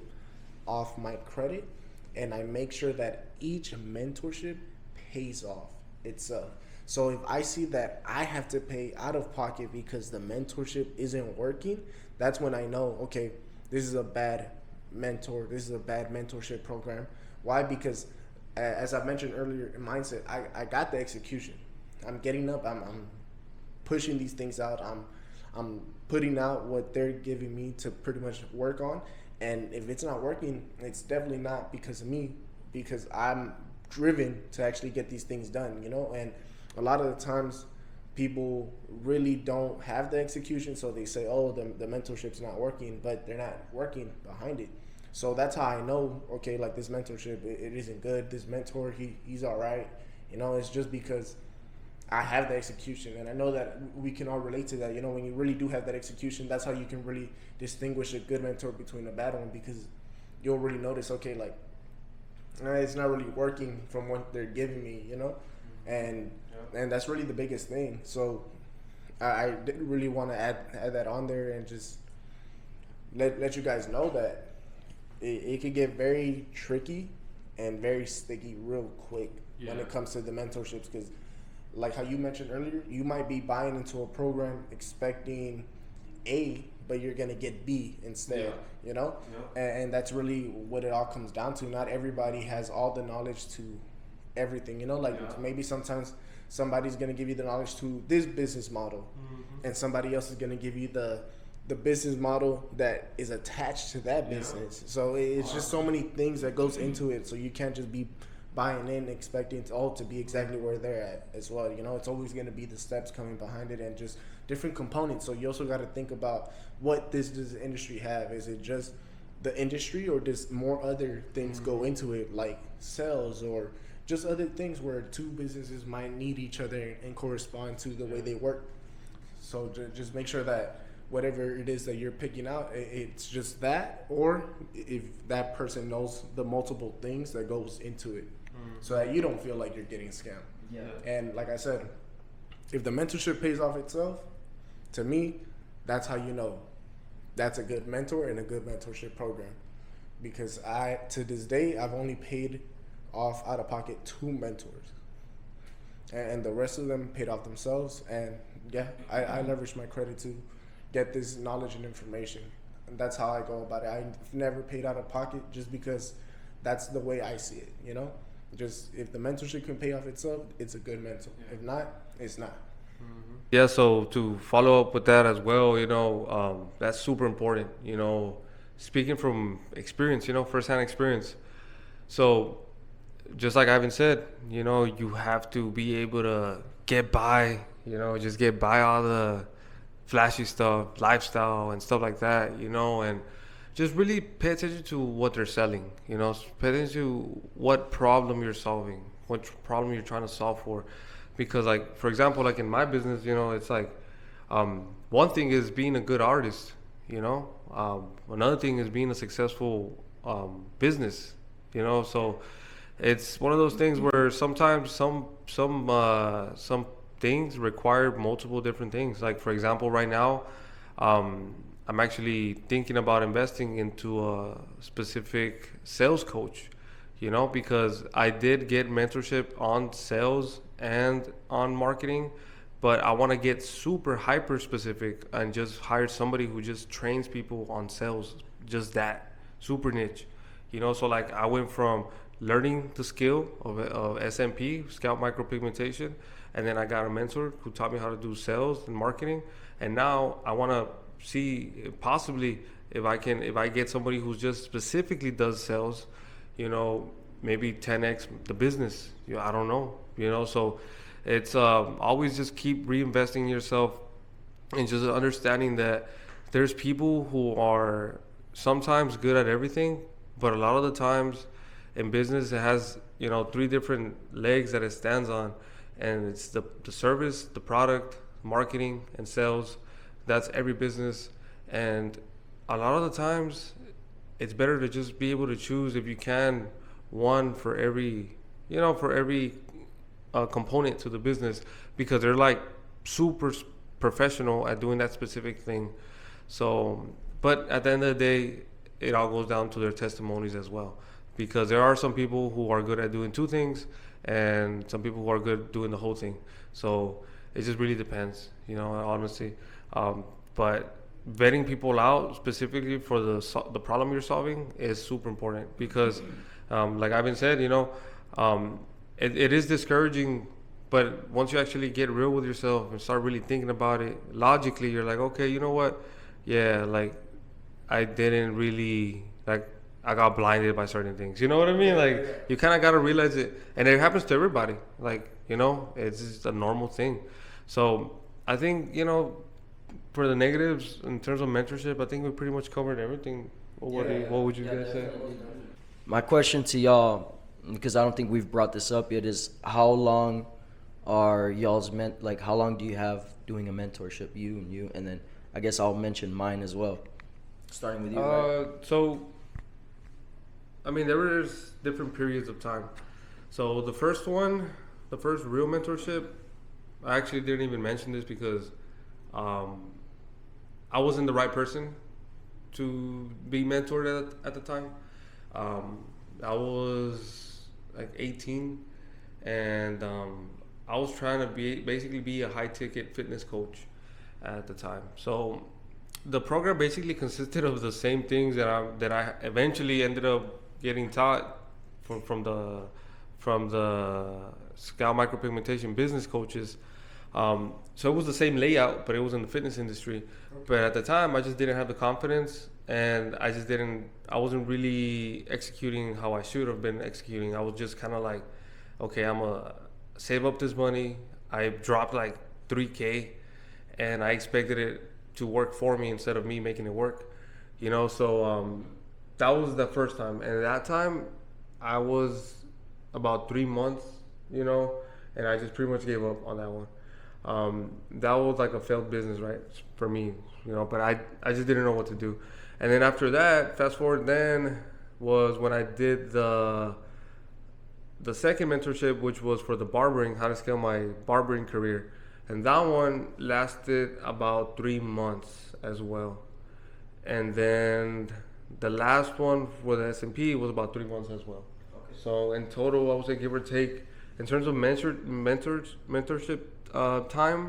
off my credit, and I make sure that each mentorship pays off itself. So if I see that I have to pay out of pocket because the mentorship isn't working, that's when I know, okay, this is a bad mentor, this is a bad mentorship program. Why? Because as I mentioned earlier in mindset, I got the execution. I'm getting up, I'm pushing these things out, I'm putting out what they're giving me to pretty much work on. And if it's not working, it's definitely not because of me, because I'm driven to actually get these things done, and a lot of the times people really don't have the execution, so they say, the mentorship's not working, but they're not working behind it. So that's how I know, okay, like this mentorship, it isn't good. This mentor, he's all right. It's just because I have the execution, and I know that we can all relate to that. When you really do have that execution, that's how you can really distinguish a good mentor between a bad one, because you'll really notice, okay, like, it's not really working from what they're giving me, and that's really the biggest thing. So I didn't really want to add that on there and just let you guys know that it could get very tricky and very sticky real quick when it comes to the mentorships, because like how you mentioned earlier, you might be buying into a program expecting A, but you're going to get B instead, and that's really what it all comes down to. Not everybody has all the knowledge to everything, maybe sometimes somebody's going to give you the knowledge to this business model, and somebody else is going to give you the business model that is attached to that business. So it's just so many things that goes into it. So you can't just be buying in expecting to be exactly where they're at as well. It's always going to be the steps coming behind it and just different components. So you also got to think about what does the industry have. Is it just the industry, or does more other things go into it, like sales or just other things where two businesses might need each other and correspond to the way they work? So just make sure that whatever it is that you're picking out, it's just that, or if that person knows the multiple things that goes into it, so that you don't feel like you're getting scammed. Yeah. And like I said, if the mentorship pays off itself, to me, that's how you know that's a good mentor and a good mentorship program. Because to this day, I've only paid off out of pocket 2 mentors, and the rest of them paid off themselves. And yeah, I leverage my credit to get this knowledge and information, and that's how I go about it. I've never paid out of pocket, just because that's the way I see it, you know. Just if the mentorship can pay off itself, it's a good mentor. If not, it's not. Yeah, so to follow up with that as well, that's super important, speaking from experience, firsthand experience. So just like Ivan said, you have to be able to get by, just get by all the flashy stuff, lifestyle and stuff like that, and just really pay attention to what they're selling, pay attention to what problem you're solving, what problem you're trying to solve for. Because, like, for example, like in my business, it's like, one thing is being a good artist, another thing is being a successful business, so it's one of those things where sometimes some things require multiple different things. Like, for example, right now, I'm actually thinking about investing into a specific sales coach, because I did get mentorship on sales and on marketing, but I want to get super hyper specific and just hire somebody who just trains people on sales, just that, super niche, so like I went from learning the skill of SMP, scalp micropigmentation, and then I got a mentor who taught me how to do sales and marketing, and now I want to see possibly if I get somebody who just specifically does sales, maybe 10x the business. I don't know, so it's always just keep reinvesting in yourself and just understanding that there's people who are sometimes good at everything, but a lot of the times in business it has 3 different legs that it stands on, and it's the service, the product, marketing, and sales. That's every business, and a lot of the times it's better to just be able to choose, if you can, one for every component to the business, because they're like super professional at doing that specific thing. So, but at the end of the day, it all goes down to their testimonies as well, because there are some people who are good at doing 2 things and some people who are good at doing the whole thing. So it just really depends, honestly. But vetting people out specifically for the problem you're solving is super important, because like Ivan said, it is discouraging, but once you actually get real with yourself and start really thinking about it logically, you're like, okay, you know what? Yeah, like I didn't really, like, I got blinded by certain things. You know what I mean? Like, you kind of got to realize it. And it happens to everybody. Like, it's just a normal thing. So I think, for the negatives in terms of mentorship, I think we pretty much covered everything. What would you guys say? My question to y'all, because I don't think we've brought this up yet, is how long are y'all's how long do you have doing a mentorship, you, and then I guess I'll mention mine as well, starting with you. Right? So, I mean, there's different periods of time. So the first real mentorship, I actually didn't even mention this because I wasn't the right person to be mentored at the time. I was like 18, and I was trying to be a high ticket fitness coach at the time. So the program basically consisted of the same things that I eventually ended up getting taught from the scalp micropigmentation business coaches. So it was the same layout, but it was in the fitness industry. Okay. But at the time, I just didn't have the confidence, and I wasn't really executing how I should have been executing. I was just kind of like, okay, I'm gonna save up this money. I dropped like $3,000, and I expected it to work for me instead of me making it work, So that was the first time, and at that time, I was about 3 months, you know, and I just pretty much gave up on that one. That was like a failed business, right, for me, you know. But I just didn't know what to do, and then after that, fast forward, then was when I did the second mentorship, which was for the barbering, how to scale my barbering career, and that one lasted about 3 months as well, and then the last one for the S&P was about 3 months as well. Okay. So in total, I would say give or take, in terms of mentorship time,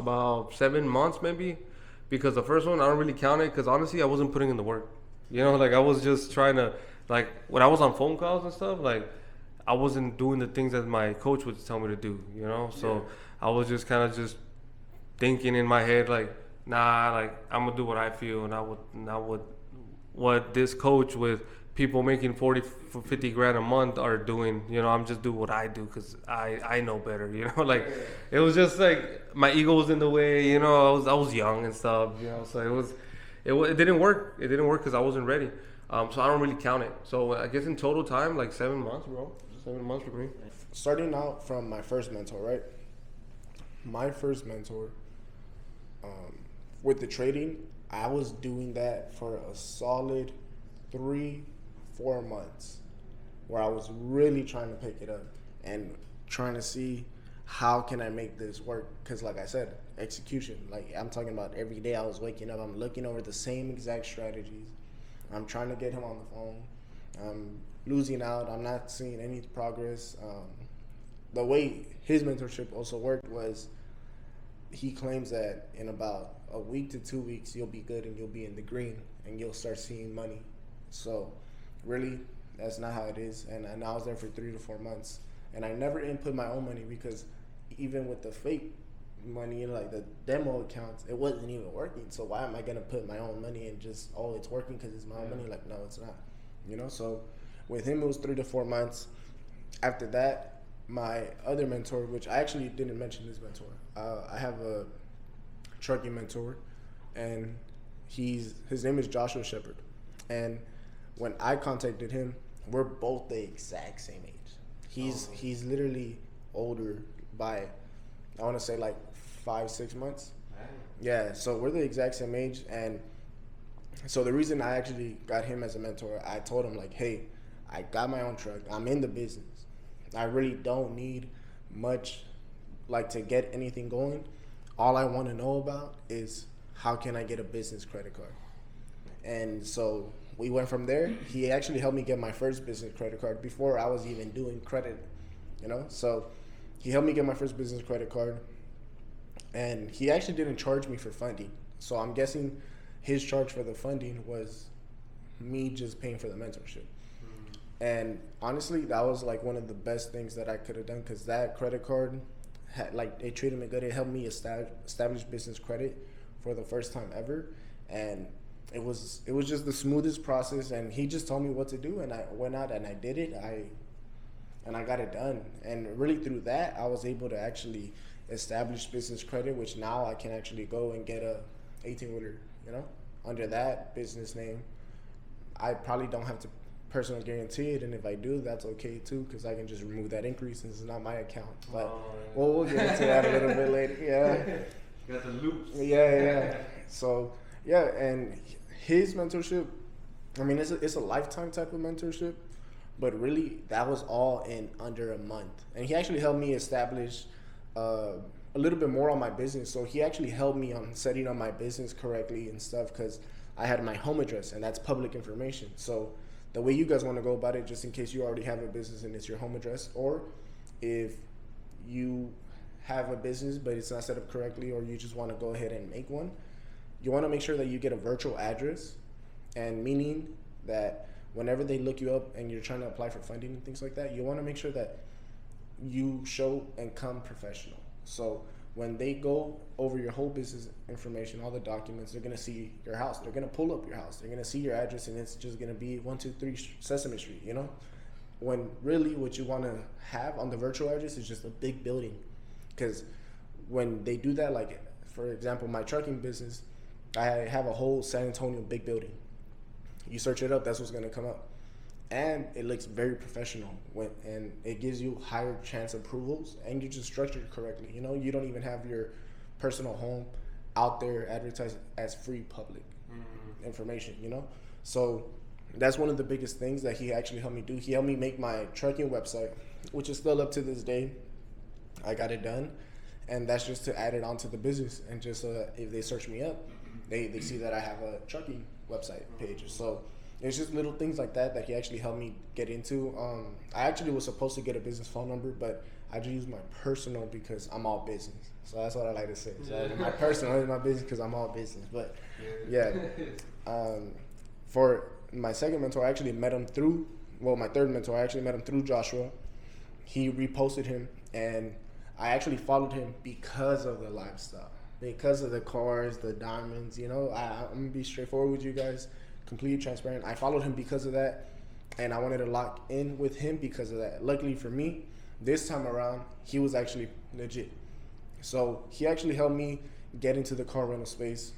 about 7 months maybe, because the first one I don't really count it because honestly I wasn't putting in the work. You know, like I was just trying to, like when I was on phone calls and stuff, like I wasn't doing the things that my coach would tell me to do. You know, so I was just kind of just thinking in my head like, nah, like I'm gonna do what I feel, and not what this coach with people making 40 50 grand a month are doing. You know, I'm just doing what I do because I know better. You know, like it was just like my ego was in the way. You know, I was young and stuff. You know, so it didn't work. It didn't work because I wasn't ready. So I don't really count it. So I guess in total time, like 7 months, bro. 7 months for me. Starting out from my first mentor, right? My first mentor, with the trading, I was doing that for a solid 3-4 months, where I was really trying to pick it up and trying to see how can I make this work. Because like I said, execution, like I'm talking about every day I was waking up, I'm looking over the same exact strategies. I'm trying to get him on the phone. I'm losing out. I'm not seeing any progress. The way his mentorship also worked was he claims that in about a week to 2 weeks, you'll be good and you'll be in the green and you'll start seeing money. So really, that's not how it is. And I was there for 3 to 4 months. And I never input my own money because even with the fake money, like the demo accounts, it wasn't even working. So why am I going to put my own money and just, oh, it's working because it's my own money? Like, no, it's not. You know, so with him, it was 3 to 4 months. After that, my other mentor, which I actually didn't mention this mentor, I have a trucking mentor, and his name is Joshua Shepard. And when I contacted him, we're both the exact same age. He's literally older by, I want to say like 5-6 months. Yeah, so we're the exact same age. And so the reason I actually got him as a mentor, I told him like, hey, I got my own truck. I'm in the business. I really don't need much like to get anything going. All I want to know about is how can I get a business credit card? And so we went from there. He actually helped me get my first business credit card before I was even doing credit, you know? So he helped me get my first business credit card, and he actually didn't charge me for funding. So I'm guessing his charge for the funding was me just paying for the mentorship. And honestly, that was like one of the best things that I could have done, because that credit card had, like, they treated me good. It helped me establish business credit for the first time ever. And it was just the smoothest process, and he just told me what to do, and I went out and I did it. I got it done. And really through that, I was able to actually establish business credit, which now I can actually go and get a 18-wheeler, you know, under that business name. I probably don't have to personal guarantee it, and if I do, that's okay too, because I can just remove that inquiry since it's not my account. But we'll get into that a little bit later. Yeah. Got the loops. Yeah. So yeah, and his mentorship, I mean, it's a lifetime type of mentorship, but really that was all in under a month. And he actually helped me establish a little bit more on my business. So he actually helped me on setting up my business correctly and stuff, because I had my home address, and that's public information. So the way you guys want to go about it, just in case you already have a business and it's your home address, or if you have a business but it's not set up correctly, or you just want to go ahead and make one, you want to make sure that you get a virtual address, and meaning that whenever they look you up and you're trying to apply for funding and things like that, you want to make sure that you show and come professional. So when they go over your whole business information, all the documents, they're going to see your house. They're going to pull up your house. They're going to see your address, and it's just going to be 123 Sesame Street, you know? When really what you want to have on the virtual address is just a big building. Because when they do that, like, for example, my trucking business, I have a whole San Antonio big building. You search it up, that's what's gonna come up. And it looks very professional and it gives you higher chance approvals, and you just structure it correctly. You know, you don't even have your personal home out there advertised as free public information, you know? So that's one of the biggest things that he actually helped me do. He helped me make my trucking website, which is still up to this day. I got it done, and that's just to add it onto the business, and just if they search me up, they see that I have a trucking website page. So it's just little things like that he actually helped me get into. I actually was supposed to get a business phone number, but I just use my personal because I'm all business. So that's what I like to say. So my personal is my business because I'm all business. But yeah, for my second mentor, I actually met him through, my third mentor, I actually met him through Joshua. He reposted him, and I actually followed him because of the lifestyle, because of the cars, the diamonds. You know, I'm gonna be straightforward with you guys, completely transparent. I followed him because of that, and I wanted to lock in with him because of that. Luckily for me, this time around, he was actually legit. So he actually helped me get into the car rental space,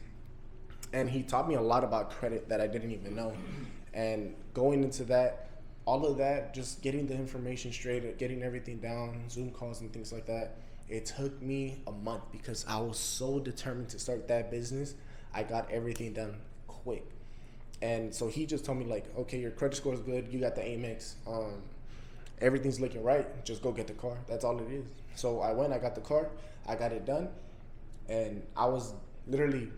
and he taught me a lot about credit that I didn't even know. And going into that, all of that, just getting the information straight, getting everything down, Zoom calls and things like that, it took me a month because I was so determined to start that business. I got everything done quick. And so he just told me, like, okay, your credit score is good, you got the Amex, everything's looking right, just go get the car. That's all it is. So I went, I got the car, I got it done, and I was literally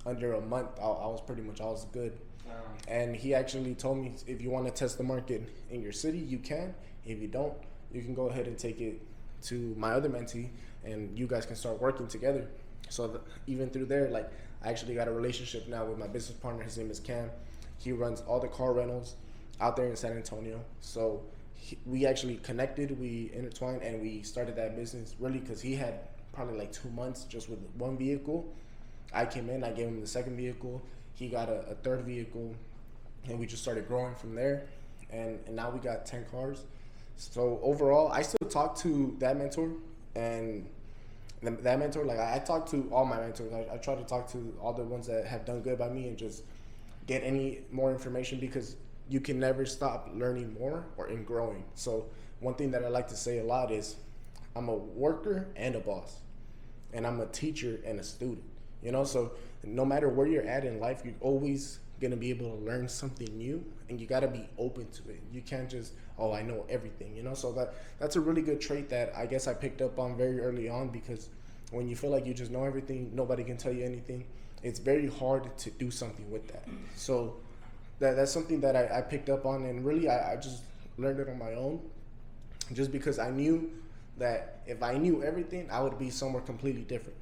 under a month, I was good. Wow. And he actually told me, if you want to test the market in your city, you can. If you don't, you can go ahead and take it to my other mentee, and you guys can start working together. So even through there, like, I actually got a relationship now with my business partner. His name is Cam. He runs all the car rentals out there in San Antonio. So we actually connected, we intertwined, and we started that business really because he had probably like 2 months just with one vehicle. I came in, I gave him the second vehicle. He got a third vehicle, and we just started growing from there. And now we got 10 cars. So overall, I still talk to that mentor, and that mentor, like, I talk to all my mentors. I try to talk to all the ones that have done good by me and just get any more information, because you can never stop learning more or in growing. So one thing that I like to say a lot is I'm a worker and a boss, and I'm a teacher and a student, you know? So no matter where you're at in life, you're always gonna be able to learn something new, and you gotta be open to it. You can't just, I know everything, you know? So that's a really good trait that I guess I picked up on very early on, because when you feel like you just know everything, nobody can tell you anything, it's very hard to do something with that. So that's something that I picked up on, and really I just learned it on my own, just because I knew that if I knew everything, I would be somewhere completely different,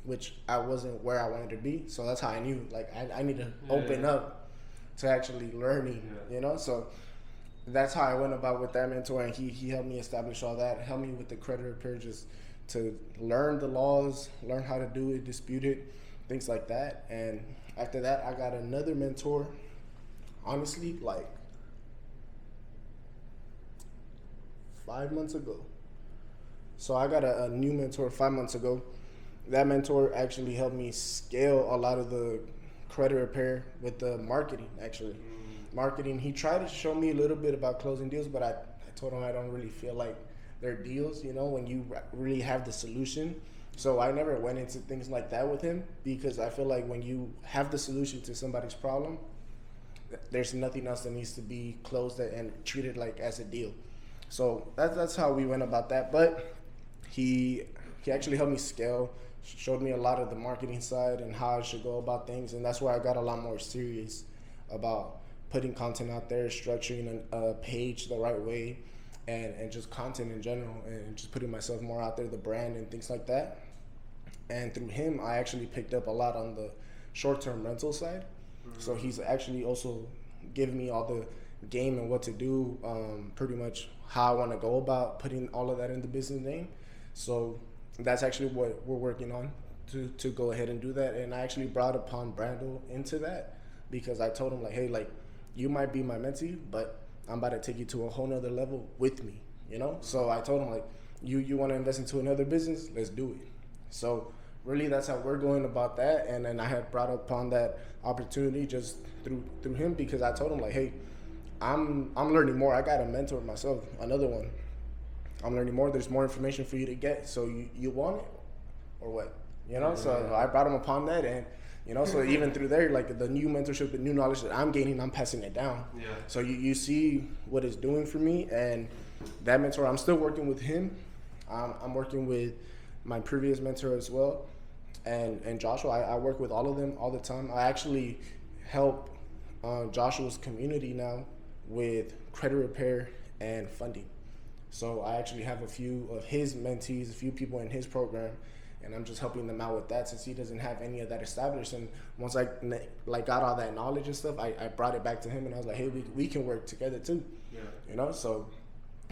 which I wasn't where I wanted to be. So that's how I knew, like, I need to open up to actually learning, you know? So that's how I went about with that mentor, and he helped me establish all that, helped me with the credit repair, just to learn the laws, learn how to do it, dispute it, things like that. And after that, I got another mentor, honestly, like 5 months ago. So I got a new mentor 5 months ago. That mentor actually helped me scale a lot of the credit repair with the marketing, actually. Marketing, he tried to show me a little bit about closing deals, but I told him I don't really feel like they're deals, you know, when you really have the solution. So I never went into things like that with him, because I feel like when you have the solution to somebody's problem, there's nothing else that needs to be closed and treated like as a deal. So that's how we went about that. But he actually helped me scale, showed me a lot of the marketing side and how I should go about things. And that's where I got a lot more serious about putting content out there, structuring a page the right way, and just content in general, and just putting myself more out there, the brand and things like that. And through him, I actually picked up a lot on the short-term rental side. So he's actually also given me all the game and what to do, pretty much how I want to go about putting all of that in the business name. So that's actually what we're working on to go ahead and do that. And I actually brought upon Brandol into that, because I told him, like, hey, like, you might be my mentee, but I'm about to take you to a whole nother level with me, you know? So I told him, like, you want to invest into another business? Let's do it. So really that's how we're going about that. And then I had brought upon that opportunity just through him, because I told him like, hey, I'm learning more. I got a mentor myself, another one. I'm learning more. There's more information for you to get. So you want it or what? You know. So I brought him upon that, and you know, so even through there, like the new mentorship, the new knowledge that I'm gaining, I'm passing it down. Yeah. So you see what it's doing for me, and that mentor, I'm still working with him. I'm working with my previous mentor as well, and Joshua. I work with all of them all the time. I actually help Joshua's community now with credit repair and funding. So I actually have a few of his mentees, a few people in his program, and I'm just helping them out with that since he doesn't have any of that established. And once I got all that knowledge and stuff, I brought it back to him, and I was like, hey, we can work together too. Yeah. You know, so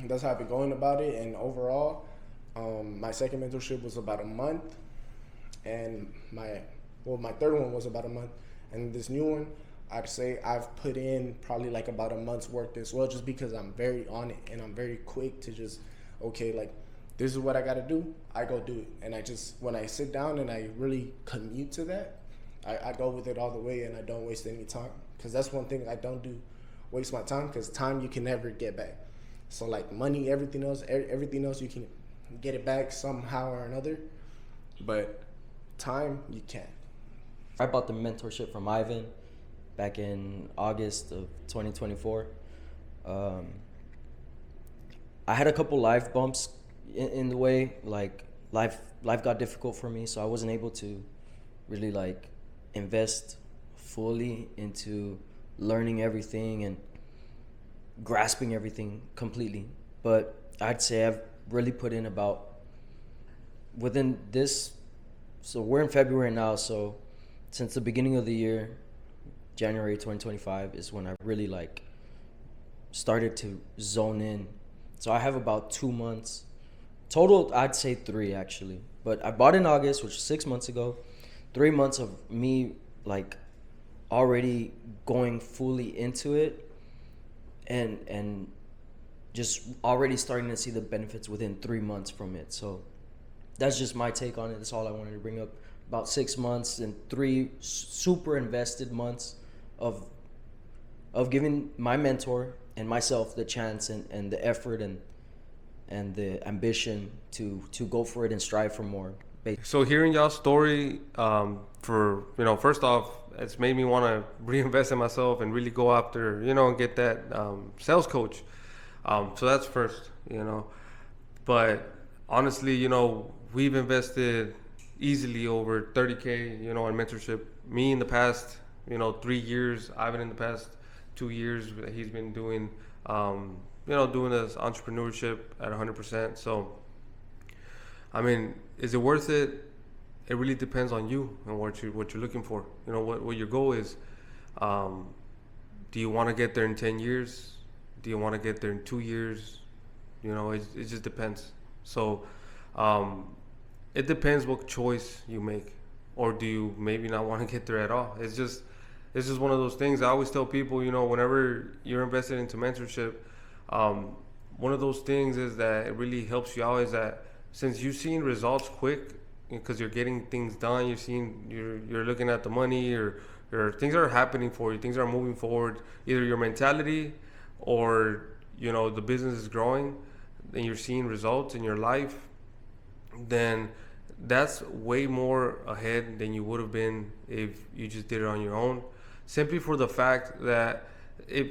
that's how I've been going about it. And overall, my second mentorship was about a month, and my third one was about a month, and this new one, I'd say I've put in probably like about a month's work as well, just because I'm very on it and I'm very quick to just, okay, like this is what I got to do, I go do it. And I just, when I sit down and I really commute to that, I go with it all the way, and I don't waste any time, because that's one thing I don't do, waste my time, because time you can never get back. So like money, everything else you can get it back somehow or another, but time you can't. I bought the mentorship from Ivan back in August of 2024. I had a couple life bumps in the way. Like life got difficult for me, so I wasn't able to really like invest fully into learning everything and grasping everything completely. But I'd say I've really put in about, within this, so we're in February now, so since the beginning of the year, January 2025 is when I really like started to zone in. So I have about 2 months total. I'd say 3 actually, but I bought in August, which was 6 months ago. 3 months of me like already going fully into it, and just already starting to see the benefits within 3 months from it. So that's just my take on it. That's all I wanted to bring up. About 6 months and 3 super invested months of giving my mentor and myself the chance and the effort and the ambition to go for it and strive for more. So hearing y'all's story, first off, it's made me want to reinvest in myself and really go after, and get that sales coach. So that's first, But honestly, we've invested easily over $30K, in mentorship. Me in the past, 3 years. Ivan in the past 2 years. He's been doing, doing this entrepreneurship at 100%. So, I mean, is it worth it? It really depends on you and what you're looking for. What your goal is. Do you want to get there in 10 years? Do you want to get there in 2 years? It just depends. So, it depends what choice you make, or do you maybe not want to get there at all? It's just one of those things. I always tell people, whenever you're invested into mentorship, one of those things is that it really helps you out is that since you've seen results quick, because you're getting things done, you're looking at the money, or things are happening for you, things are moving forward, either your mentality or the business is growing, and you're seeing results in your life, then that's way more ahead than you would have been if you just did it on your own. Simply for the fact that,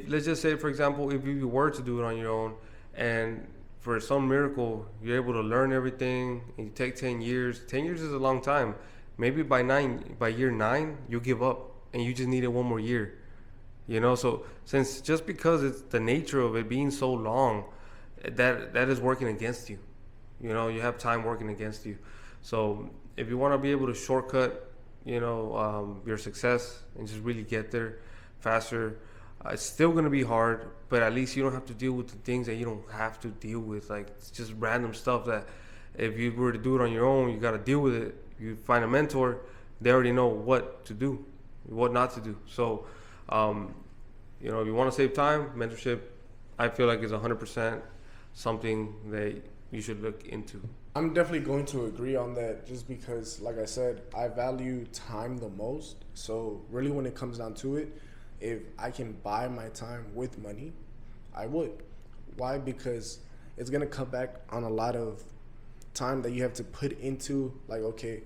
let's just say, for example, if you were to do it on your own, and for some miracle you're able to learn everything, and you take 10 years. 10 years is a long time. Maybe by year 9 you give up and you just needed one more year. So since just because it's the nature of it being so long, that is working against you. You have time working against you. So if you want to be able to shortcut, your success and just really get there faster, it's still going to be hard, but at least you don't have to deal with the things that you don't have to deal with. Like, it's just random stuff that if you were to do it on your own, you got to deal with it. You find a mentor, they already know what to do, what not to do. So, if you want to save time, mentorship, I feel like is 100% something that you should look into? I'm definitely going to agree on that just because, like I said, I value time the most. So really when it comes down to it, if I can buy my time with money, I would. Why? Because it's going to come back on a lot of time that you have to put into, like, okay,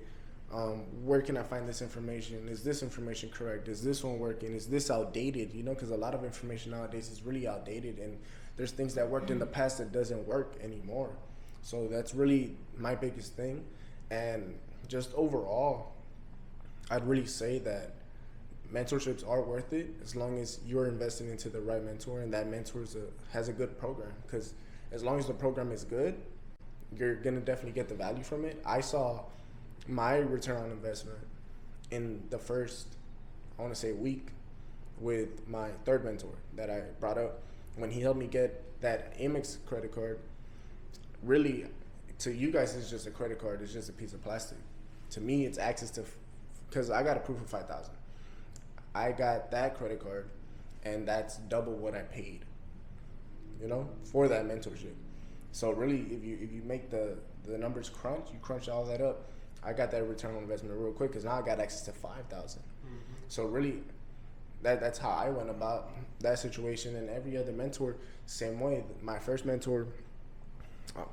where can I find this information? Is this information correct? Is this one working? Is this outdated? You know, because a lot of information nowadays is really outdated, and there's things that worked in the past that doesn't work anymore. So that's really my biggest thing. And just overall, I'd really say that mentorships are worth it as long as you're investing into the right mentor and that mentor has a good program. Because as long as the program is good, you're going to definitely get the value from it. I saw my return on investment in the first, I want to say, week with my third mentor that I brought up. When he helped me get that Amex credit card, really, to you guys, it's just a credit card. It's just a piece of plastic. To me, it's access to, because I got a proof of 5,000. I got that credit card, and that's double what I paid, you know, for that mentorship. So really, if you make the numbers crunch, you crunch all that up, I got that return on investment real quick because now I got access to 5,000. So really, that's how I went about that situation. And every other mentor, same way. My first mentor,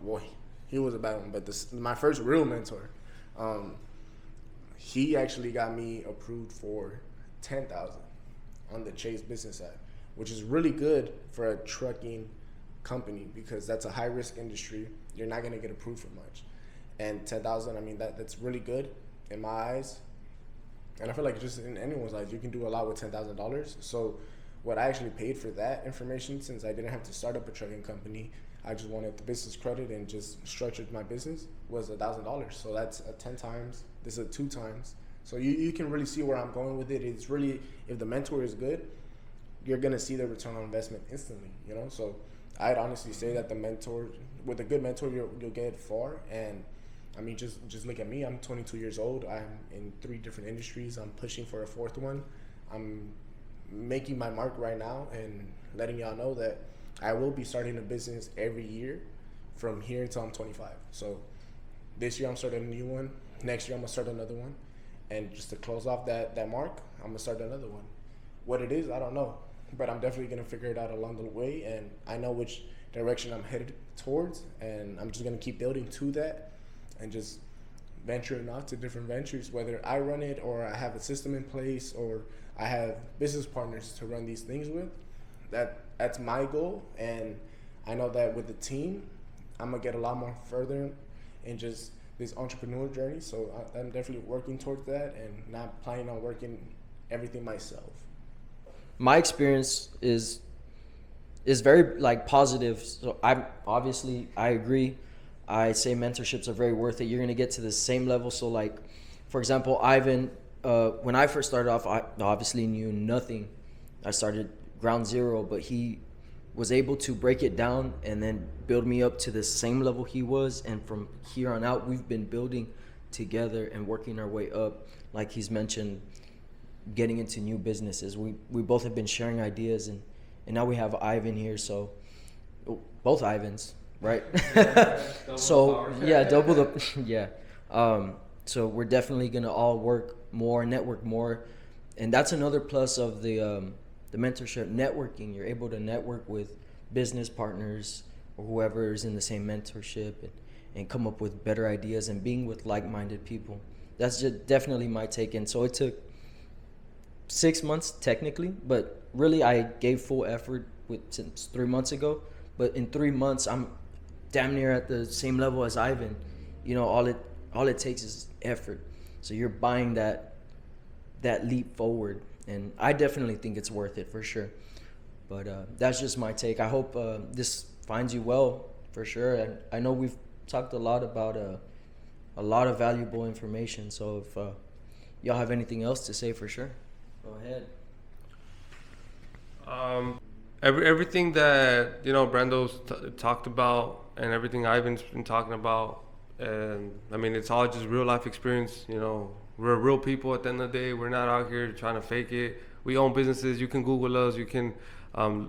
boy, he was a bad one, but my first real mentor, he actually got me approved for 10,000 on the Chase business side, which is really good for a trucking company because that's a high risk industry. You're not gonna get approved for much, and 10,000. I mean that's really good in my eyes, and I feel like just in anyone's eyes, you can do a lot with $10,000. So what I actually paid for that information, since I didn't have to start up a trucking company, I just wanted the business credit and just structured my business, was $1,000. So that's a 10 times. This is a 2 times. So you can really see where I'm going with it. It's really, if the mentor is good, you're gonna see the return on investment instantly, you know? So I'd honestly say that the mentor, with a good mentor, you'll get far. And I mean, just look at me. I'm 22 years old. I'm in 3 different industries. I'm pushing for a 4th one. I'm making my mark right now and letting y'all know that I will be starting a business every year from here until I'm 25. So this year I'm starting a new one. Next year I'm gonna start another one. And just to close off that mark, I'm gonna start another one. What it is, I don't know, but I'm definitely gonna figure it out along the way, and I know which direction I'm headed towards, and I'm just gonna keep building to that and just venturing off to different ventures, whether I run it or I have a system in place or I have business partners to run these things with. That's my goal, and I know that with the team, I'm gonna get a lot more further in just this entrepreneur journey. So I'm definitely working towards that and not planning on working everything myself. My experience is very like positive. So I agree. I say mentorships are very worth it. You're gonna get to the same level. So like, for example, Ivan, when I first started off, I obviously knew nothing. I started ground zero, but he was able to break it down and then build me up to the same level he was. And from here on out, we've been building together and working our way up. Like he's mentioned, getting into new businesses. We both have been sharing ideas, and now we have Ivan here. So both Ivans, right? So yeah, double the yeah. So we're definitely gonna all work more, network more, and that's another plus of the mentorship, networking. You're able to network with business partners or whoever is in the same mentorship and come up with better ideas and being with like-minded people. That's just definitely my take. And so it took 6 months technically, but really I gave full effort since 3 months ago. But in 3 months, I'm damn near at the same level as Ivan. You know, all it takes is effort. So you're buying that leap forward. And I definitely think it's worth it for sure. But that's just my take. I hope this finds you well for sure. And I know we've talked a lot about a lot of valuable information. So if y'all have anything else to say, for sure, go ahead. Everything that Brando's talked about and everything Ivan's been talking about, and I mean it's all just real life experience. We're real people at the end of the day. We're not out here trying to fake it. We own businesses. You can Google us. You can, Instagram.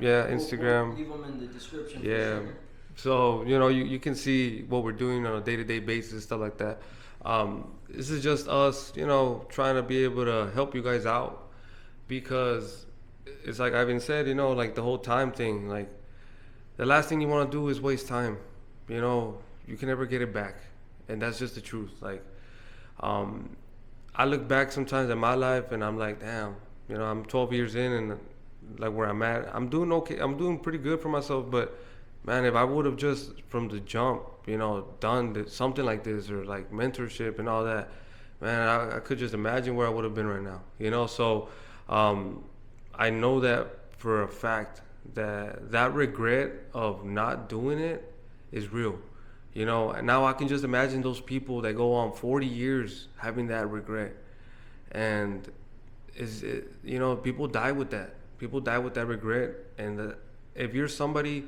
Instagram. We'll leave them in the description. Yeah. For sure. So, you know, you can see what we're doing on a day-to-day basis, stuff like that. This is just us, you know, trying to be able to help you guys out, because it's like Ivan said, you know, like the whole time thing, like the last thing you want to do is waste time. You know, you can never get it back. And that's just the truth. Like, um, I look back sometimes at my life and I'm like, damn, you know, I'm 12 years in, and like where I'm at, I'm doing okay. I'm doing pretty good for myself. But man, if I would have just from the jump, you know, done something like this, or like mentorship and all that, man, I could just imagine where I would have been right now, you know? So, um, I know that for a fact, that regret of not doing it is real, you know? And now I can just imagine those people that go on 40 years having that regret. And you know, people die with that. People die with that regret. And if you're somebody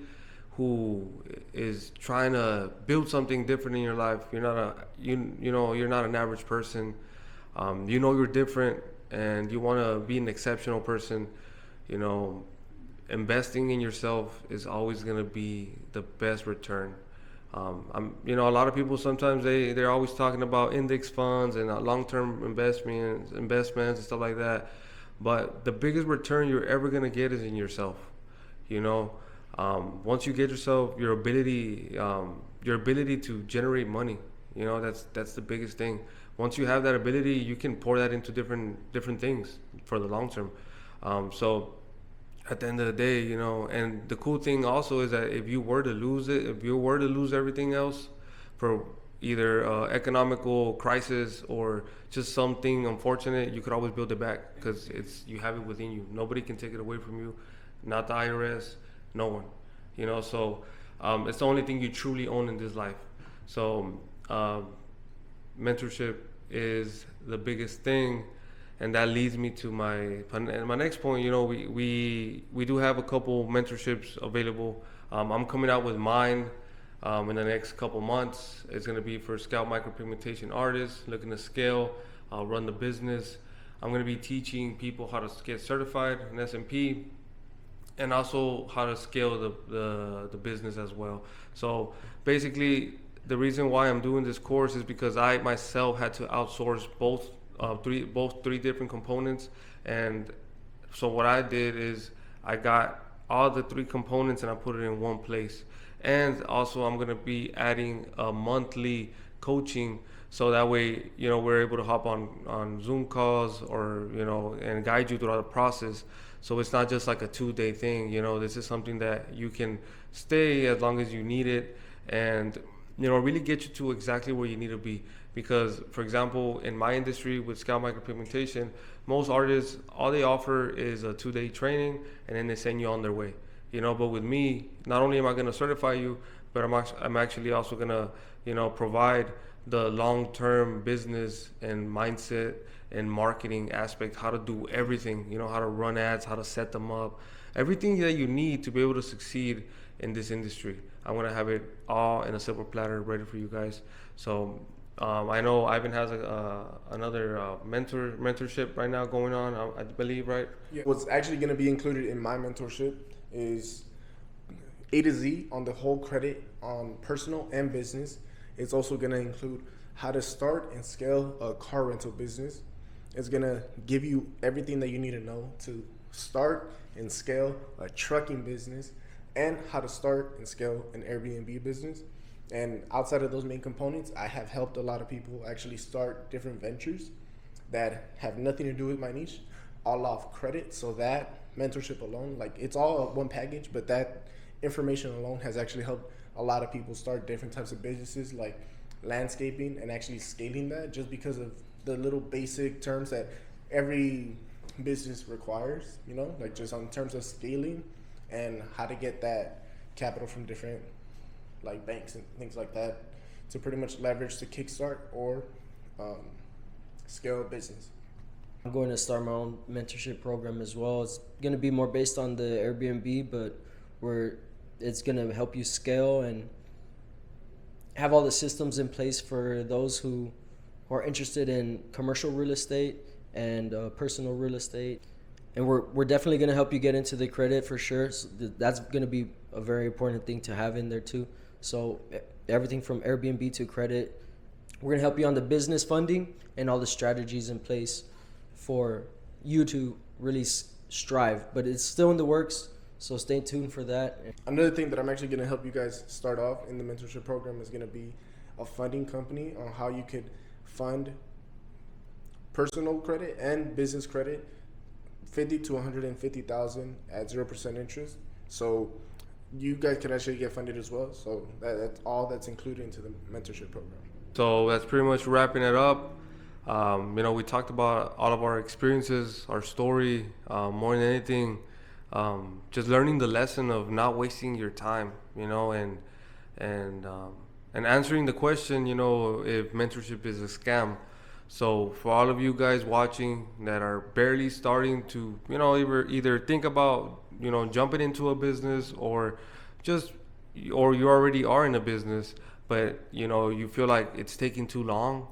who is trying to build something different in your life, you're not you know, you're not an average person. You know, you're different, and you want to be an exceptional person. You know, investing in yourself is always going to be the best return. You know, a lot of people sometimes they're always talking about index funds and long-term investments and stuff like that. But the biggest return you're ever going to get is in yourself. You know, once you get yourself, your ability to generate money, you know, that's the biggest thing. Once you have that ability, you can pour that into different things for the long term. So at the end of the day, you know, and the cool thing also is that if you were to lose it, if you were to lose everything else for either economical crisis or just something unfortunate, you could always build it back, because you have it within you. Nobody can take it away from you, not the IRS, no one, you know. So it's the only thing you truly own in this life. So mentorship is the biggest thing. And that leads me to my next point. You know, we do have a couple mentorships available. I'm coming out with mine in the next couple months. It's going to be for scalp micropigmentation artists looking to scale, run the business. I'm going to be teaching people how to get certified in S&P, and also how to scale the business as well. So basically, the reason why I'm doing this course is because I myself had to outsource both three different components. And so what I did is I got all the three components and I put it in one place. And also I'm going to be adding a monthly coaching, so that way, you know, we're able to hop on Zoom calls, or, you know, and guide you throughout the process. So it's not just like a 2-day thing. You know, this is something that you can stay as long as you need it, and, you know, really get you to exactly where you need to be. Because, for example, in my industry with scalp micropigmentation, most artists, all they offer is a 2-day training, and then they send you on their way. You know, but with me, not only am I going to certify you, but I'm actually also going to, you know, provide the long-term business and mindset and marketing aspect, how to do everything, you know, how to run ads, how to set them up, everything that you need to be able to succeed in this industry. I'm going to have it all in a silver platter ready for you guys. So I know Ivan has another mentorship right now going on, I believe, right? Yeah. What's actually going to be included in my mentorship is A to Z on the whole credit on personal and business. It's also going to include how to start and scale a car rental business. It's going to give you everything that you need to know to start and scale a trucking business, and how to start and scale an Airbnb business. And outside of those main components, I have helped a lot of people actually start different ventures that have nothing to do with my niche, all off credit. So that mentorship alone, like, it's all one package, but that information alone has actually helped a lot of people start different types of businesses, like landscaping, and actually scaling that, just because of the little basic terms that every business requires, you know, like just on terms of scaling and how to get that capital from different like banks and things like that to pretty much leverage to kickstart or scale a business. I'm going to start my own mentorship program as well. It's going to be more based on the Airbnb, but it's going to help you scale and have all the systems in place for those who are interested in commercial real estate and personal real estate. and we're definitely going to help you get into the credit for sure. So that's going to be a very important thing to have in there too. So everything from Airbnb to credit, we're going to help you on the business funding and all the strategies in place for you to really strive. But it's still in the works, so stay tuned for that. Another thing that I'm actually going to help you guys start off in the mentorship program is going to be a funding company on how you could fund personal credit and business credit, 50 to 150,000 at 0% interest. So you guys can actually get funded as well. So that's all that's included into the mentorship program. So that's pretty much wrapping it up. We talked about all of our experiences, our story, more than anything, just learning the lesson of not wasting your time, and answering the question, if mentorship is a scam. So for all of you guys watching that are barely starting to, either think about, jumping into a business or you already are in a business, but, you feel like it's taking too long,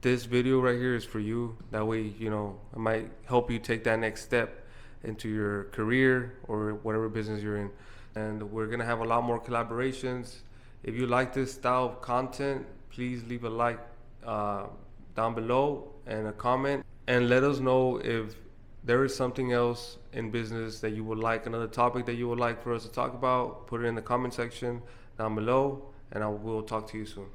this video right here is for you. That way, it might help you take that next step into your career or whatever business you're in. And we're going to have a lot more collaborations. If you like this style of content, please leave a like down below and a comment, and let us know if there is something else in business that you would like, another topic that you would like for us to talk about. Put it in the comment section down below, and I will talk to you soon.